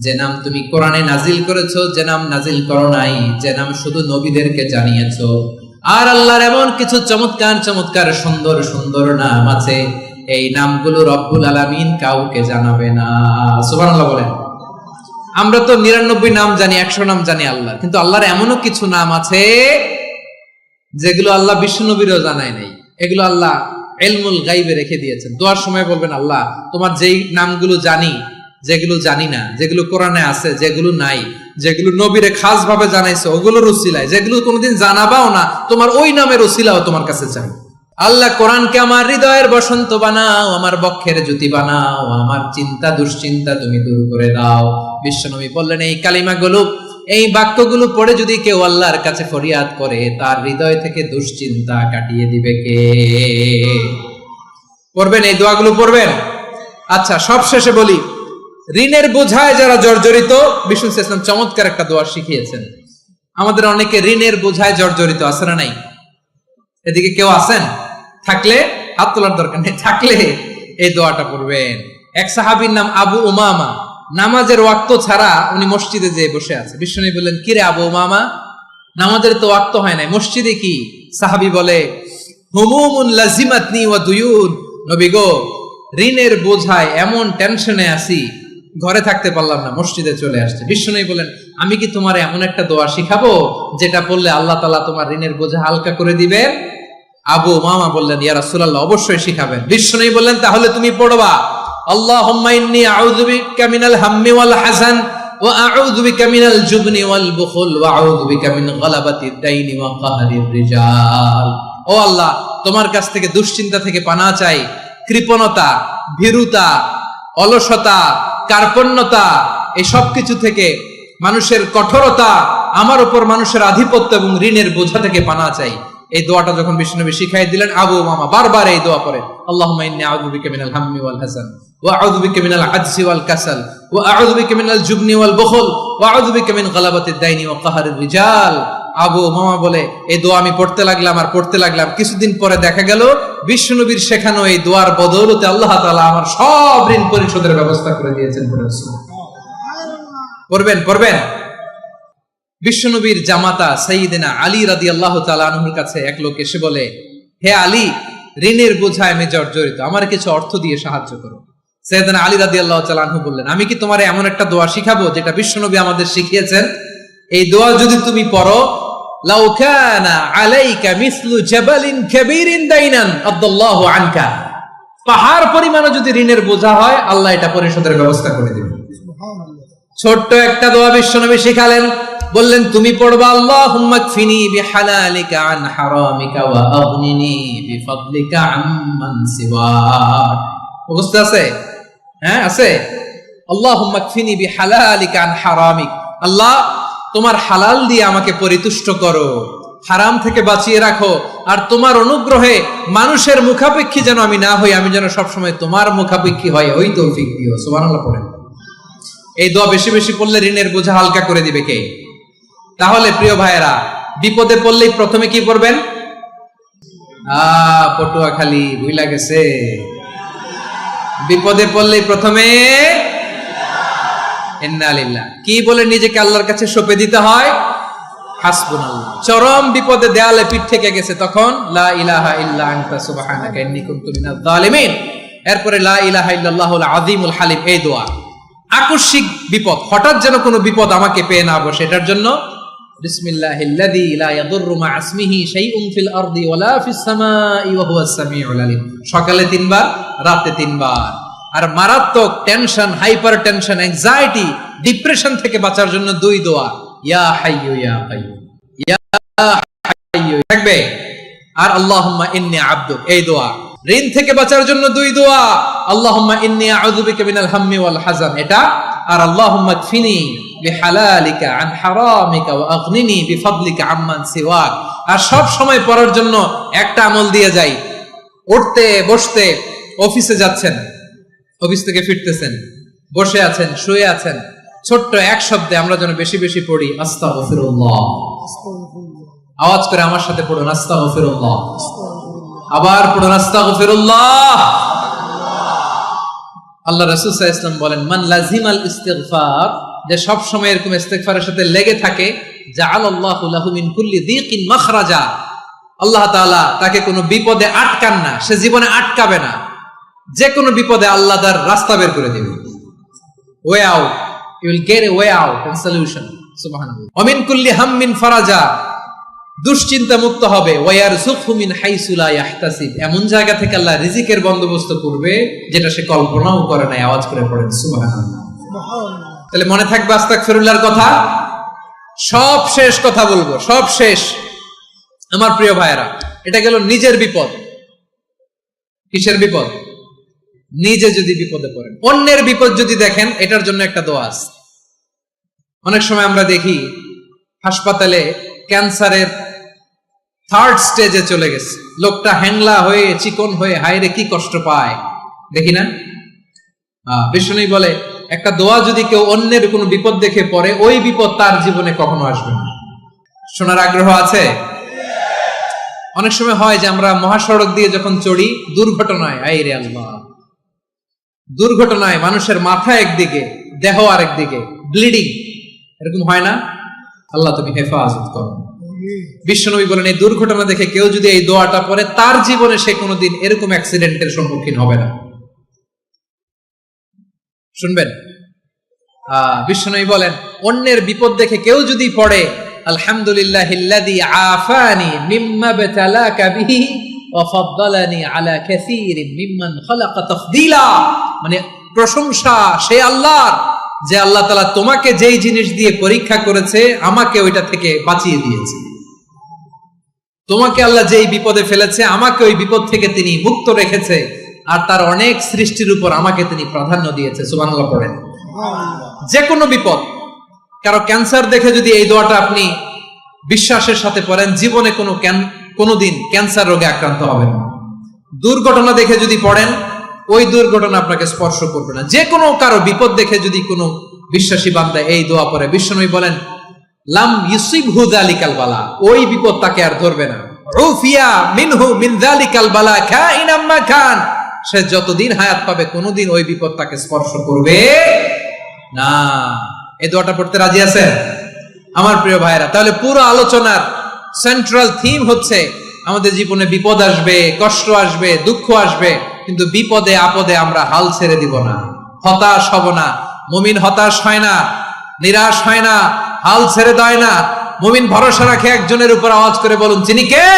যে নাম তুমি কোরআনে নাজিল করেছো, যে নাম নাজিল করো নাই, যে নাম শুধু নবীদেরকে জানিয়েছো। আর আল্লাহর এমন কিছু চমৎকার চমৎকার সুন্দর সুন্দর নাম আছে, এই নামগুলো রব্বুল আলামিন কাউকে জানাবে না। সুবহানাল্লাহ বলেন। আমরা তো 99 নাম জানি, 100 নাম জানি আল্লাহ, কিন্তু আল্লাহর এমনও কিছু নাম আছে যেগুলো আল্লাহ বিশ্বনবীরও জানায় নাই। এগুলো আল্লাহ ইলমুল গায়বে রেখে দিয়েছেন। দোয়ার সময় বলবেন, আল্লাহ তোমার যেই নামগুলো জানি, যেগুলো জানি না, যেগুলো কোরআনে আছে, যেগুলো নাই, যেগুলো নবীরে খাস ভাবে জানাইছো ওগুলোর উসিলায়, যেগুলো কোনোদিন জানাবাও না, তোমার ওই নামের উসিলাও তোমার কাছে চাই। আল্লাহ কোরআনকে আমার হৃদয়ের বসন্ত বানাও, আমার বক্ষের জ্যোতি বানাও, আমার চিন্তা দুশ্চিন্তা তুমি দূর করে দাও। বিশ্বনবী বললেন, এই কালিমাগুলো, এই বাক্যগুলো পড়ে যদি কেউ আল্লাহর কাছে ফরিয়াদ করে, তার হৃদয় থেকে দুশ্চিন্তা কাটিয়ে দিবে কে? পড়বেন, এই দোয়াগুলো পড়বেন। আচ্ছা, সব শেষে বলি, ঋণের বোঝায় যারা জর্জরিত, বিষ্ণু ইসলাম চমৎকার একটা দোয়া শিখিয়েছেন। আমাদের অনেকে ঋণের বোঝায় জর্জরিত, আছে না নাই? এদিকে কেউ আছেন? থাকলে হাত তোলার দরকার নেই, থাকলে এই দোয়াটা পড়বেন। এক সাহাবীর নাম আবু উমামা, নামাজের ওয়াক্ত ছাড়া উনি মসজিদে যেয়ে বসে আছে। বিষ্ণু বললেন, কি রে আবু উমামা, নামাজের তো ওয়াক্ত হয় নাই, মসজিদে কি? সাহাবী বলে, হুমুমুন লাজিমাতনি ওয়া দুয়ুন, নবী গো ঋণের বোঝায় এমন টেনশনে আছি, ঘরে থাকতে পারলাম না, মসজিদে চলে আসছে। বিষ্ণু বলেন, আমি কি তোমার এমন একটা দোয়া শিখাবো যেটা পড়লে আল্লাহ তাআলা তোমার ঋণের বোঝা হালকা করে দিবে? আবু উমামা বললেন, ইয়া রাসূলুল্লাহ, অবশ্যই শিখাবেন। বিষ্ণু বললেন, তাহলে তুমি পড়বা, আল্লাহুম্মা ইন্নী আউযু বিকা মিনাল হাম্মি ওয়াল হাযান ওয়া আউযু বিকা মিনাল জুবনি ওয়াল বুখল ওয়া আউযু বিকা মিন গালাবাতিদ দাইনি ওয়া কাহরির রিজাল। ও আল্লাহ, তোমার কাছ থেকে দুশ্চিন্তা থেকে পানাহ চাই, কৃপণতা, ভীরুতা, অলসতা, কার্পণ্যতা, এই সব কিছু থেকে, মানুষের কঠোরতা, আমার উপর মানুষের আধিপত্য এবং ঋণের বোঝা থেকে পানাহ চাই। এই দোয়াটা যখন বিশ্বনবী শিখাই দিলেন, আবু উমামা বারবার এই দোয়া পড়ে, আল্লাহুম্মা ইন্নী আউযু বিকা মিনাল হাম্মি ওয়াল হাযান ওয়া আউযু বিকা মিনাল আজজি ওয়াল কাসাল ওয়া আউযু বিকা মিনাল জুবনি ওয়াল বুখল ওয়া আউযু বিকা মিন গালাবাতিদ দাইনি ওয়া কাহরির রিজাল। আবু উমামা বলে এই দোয়া আমি পড়তে লাগলাম। কিছুদিন পরে দেখা গেল বিশ্বনবীর শেখানো এই দোয়ার বদৌলতে আল্লাহ তাআলা আমার সব ঋণ পরিশোধের ব্যবস্থা করে দিয়েছেন। পড়বেন। বিশ্বনবীর জামাতা সাইয়্যিদিনা আলী রাদিয়াল্লাহু তাআলা আনহুর কাছে এক লোক এসে বলে, হে আলী, ঋণের বোঝায় আমি জর্জরিত, আমার কিছু অর্থ দিয়ে সাহায্য করো। সাইয়্যিদিনা আলী রাদিয়াল্লাহু তাআলা আনহু বললেন, আমি কি তোমারে এমন একটা দোয়া শিখাবো যেটা বিশ্বনবী আমাদের শিখিয়েছেন? এই দোয়া যদি তুমি পড়ো, লাউ কানা আলাইকা মিসলু জাবালিন কাবীরিন দাইনান আদাল্লাহু আনকা, পাহাড় পরিমাণও যদি ঋণের বোঝা হয়, আল্লাহ এটা পরিশোধের ব্যবস্থা করে দিবেন। ছোট্ট একটা দোয়া বিশ্বনবী শিখালেন, বললেন তুমি পড়বা, আল্লাহুম্মা কফিনি বিহালালিকা আন হারামিকা ওয়া আগনিনি বিফাদলিকা আম্মান সিওয়াক। মুখস্থ আছে? হ্যাঁ আছে। আল্লাহুম্মা কফিনি বিহালালিকা আন হারামিক, আল্লাহ তোমার হালাল দিয়ে আমাকে পরিতুষ্ট করো, হারাম থেকে বাঁচিয়ে রাখো, আর তোমার অনুগ্রহে মানুষের মুখাপেক্ষী যেন আমি না হই, আমি যেন সবসময় তোমার মুখাপেক্ষী হয়, ওই তৌফিক দিও। সুবহানাল্লাহ পড়েন। এই দোয়া বেশি বেশি পড়লে ঋণের বোঝা হালকা করে দিবে কে? তাহলে প্রিয় ভাইয়েরা, বিপদে পড়লেই প্রথমে কি পড়বেন? পটুয়াখালী ভুইলা গেছে। বিপদে পড়লেই প্রথমে ইন্না লিল্লাহ কি বলে নিজেকে আল্লাহর কাছে সঁপে দিতে হয়? হাসবুনাল্লাহ। চরম বিপদে দেয়ালে পিঠ থেকে গেছে, তখন লা ইলাহা ইল্লা আনতা সুবহানাকা ইন্নী কুনতু মিনাজ জালিমিন। এরপরে লা ইলাহা ইল্লাল্লাহুল আযীমুল হালিম, এই দোয়া। আকস্মিক বিপদ, হঠাৎ যেন কোনো বিপদ আমাকে পেয়ে না বসে, এটার জন্য বিসমিল্লাহিল্লাযী লা ইয়াদুররু মা ইসমিহি শাইউন ফিল আরদি ওয়ালা ফিস সামাই ওয়া হুয়াস সামিউল আলিম। সকালে 3 বার, রাতে 3 বার। আর মারাত্মক tension, hyper tension, anxiety, depression থেকে বাঁচার জন্য 2 দোয়া, ইয়া হাইয়্যু ইয়া কাইয়্যুম, ইয়া হাইয়্যু থাকবে। আর আল্লাহুম্মা ইন্নী আবদুক, এই দোয়া। ঋণ থেকে বাঁচার জন্য 2 দোয়া, আল্লাহুম্মা ইন্নী আউযু বিকা মিনাল হাম্মি ওয়াল হাযান, এটা। আর আল্লাহুম্মা কফিনি বিহালালিকা আন হারামিকা ওয়া আগনিনি বিফাদলিকা আম্মান সিওয়াক। আর সব সময় পড়ার জন্য একটা আমল দিয়ে যাই, উঠতে বসতে, অফিসে যাচ্ছেন, অফিস থেকে ফিরতেছেন, বসে আছেন, শুয়ে আছেন, ছোট্ট এক শব্দে আমরা যেন বেশি বেশি পড়ি আস্তাগফিরুল্লাহ। আওয়াজ করে আমার সাথে পড়ুন, আস্তাগফিরুল্লাহ। আবার পড়ুন, আস্তাগফিরুল্লাহ। আল্লাহ রাসূল সাল্লাল্লাহু আলাইহি ওয়াসাল্লাম বলেন, মান লাজিমাল ইস্তিগফার, যে সব সময় এরকম ইস্তিগফারের সাথে লেগে থাকে, জাআলাল্লাহু লাহু মিন কুল্লি যিকিন মাখরাজা, আল্লাহ তাআলা তাকে কোনো বিপদে আটকান না, সে জীবনে আটকাবে না, যে কোনো বিপদে আল্লাহ তার রাস্তা বের করে দিবে। Way out, you will get a way out and solution. সুবহানাল্লাহ। ওয়া মিন কুল্লি হাম্মিন ফারাজা, দুশ্চিন্তা মুক্ত হবে। ওয়া ইয়ারযুকহু মিন হাইসু লা ইয়াহতাসিব, এমন জায়গা থেকে আল্লাহ রিজিকের বন্দোবস্ত করবে যেটা সে কল্পনাও করে নাই। আওয়াজ করে পড়েন সুবহানাল্লাহ। তাহলে মনে থাকবে আস্তাগফিরুল্লাহর কথা। সব শেষ কথা বলবো, সব শেষ আমার প্রিয় ভাইয়েরা। এটা গেল নিজের বিপদ। কিসের বিপদ? নিজে যদি বিপদে পড়েন। অন্যের বিপদ যদি দেখেন, এটার জন্য একটা দোয়া আছে। অনেক সময় আমরা দেখি হাসপাতালে ক্যান্সারের 3rd স্টেজে চলে গেছে, লোকটা হ্যাংলা হয়ে, চিকন হয়ে, হায়রে কি কষ্ট পায়, দেখি না? বিষ্ণু বলে, একটা দোয়া যদি কেউ অন্যের কোনো বিপদ দেখে পড়ে, ওই বিপদ তার জীবনে কখনো আসবে না। শোনার আগ্রহ আছে? অনেক সময় হয় যে আমরা মহাসড়ক দিয়ে যখন চড়ি, দুর্ঘটনায়, আইরে আল্লাহ, দুর্ঘটনায় মানুষের মাথা একদিকে, দেহ আরেকদিকে, ব্লিডিং, এরকম হয় না? আল্লাহ তুমি হেফাজত করো। বিশ্বনবী বলেন, এই দুর্ঘটনা দেখে কেউ যদি এই দোয়াটা পড়ে, তার জীবনে সে কোনোদিন এরকম অ্যাক্সিডেন্টের সম্মুখীন হবে না। শুনবেন, বিশ্বনবী বলেন, অন্যের বিপদ দেখে কেউ যদি পড়ে, আলহামদুলিল্লাহিল্লাযী আফানি মিম্মা বতালাকা বিহি ওয়া ফাদ্দালানি আলা কাসীরিন মিম্মান খালাকা তাফদীলা, মানে প্রশংসা সে আল্লাহর, যে আল্লাহ তাআলা তোমাকে যেই জিনিস দিয়ে পরীক্ষা করেছে, আমাকে ওইটা থেকে বাঁচিয়ে দিয়েছে। তোমাকে আল্লাহ যেই বিপদে ফেলেছে, আমাকে ওই বিপদ থেকে তিনি মুক্ত রেখেছে, আর তার অনেক সৃষ্টির উপর আমাকে তিনি প্রাধান্য দিয়েছে। সুবহানাল্লাহ পড়েন। যে কোনো বিপদ, কারো ক্যান্সার দেখে যদি এই দোয়াটা আপনি বিশ্বাসের সাথে পড়েন, জীবনে কোনোদিন ক্যান্সার রোগে আক্রান্ত হবেন না। দুর্ঘটনা দেখে যদি পড়েন, ওই দুর্ঘটনা আপনাকে স্পর্শ করবে না। যে কোনো কারো বিপদ দেখে যদি কোনো বিশ্বাসী বান্দা এই দোয়া পড়ে, বিশ্বনবী বলেন লাম ইউসিবহু যালিকাল বালা, ওই বিপদ তাকে আর ধরবে না। উফিয়া মিনহু মিন যালিকাল বালা কাইনাম মা কান, সে যতদিন হায়াত পাবে কোনোদিন ওই বিপদ তাকে স্পর্শ করবে না। এই দোয়াটা পড়তে রাজি আছেন আমার প্রিয় ভাইরা? তাহলে পুরো আলোচনার সেন্ট্রাল থিম হচ্ছে আমাদের জীবনে বিপদ আসবে, কষ্ট আসবে, দুঃখ আসবে, কিন্তু বিপদে আপদে আমরা হাল ছেড়ে দিব না, হতাশ হব না। মুমিন হতাশ হয় না, নিরাশ হয় না, হাল ছেড়ে দেয় না। মুমিন ভরসা রাখে একজনের উপর। আওয়াজ করে বলুন, যিনি কে?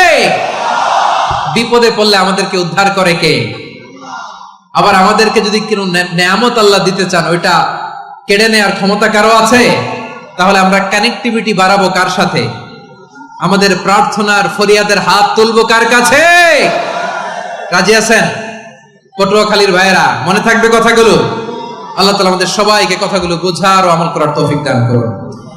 বিপদে পড়লে আমাদেরকে উদ্ধার করে কে? আবার আমাদেরকে যদি কোনো নেয়ামত আল্লাহ দিতে চান, ওইটা কেড়ে নেওয়ার ক্ষমতা কারো আছে? তাহলে আমরা কানেক্টিভিটি বাড়াবো কার সাথে? আমাদের প্রার্থনার ফরিয়াদের হাত তুলবো কার কাছে? রাজি আছেন পটুয়াখালীর ভাইয়েরা? মনে থাকবে কথাগুলো? আল্লাহ তাআলা আমাদের সবাইকে কথাগুলো বোঝার ও আমল করার তৌফিক দান করুন।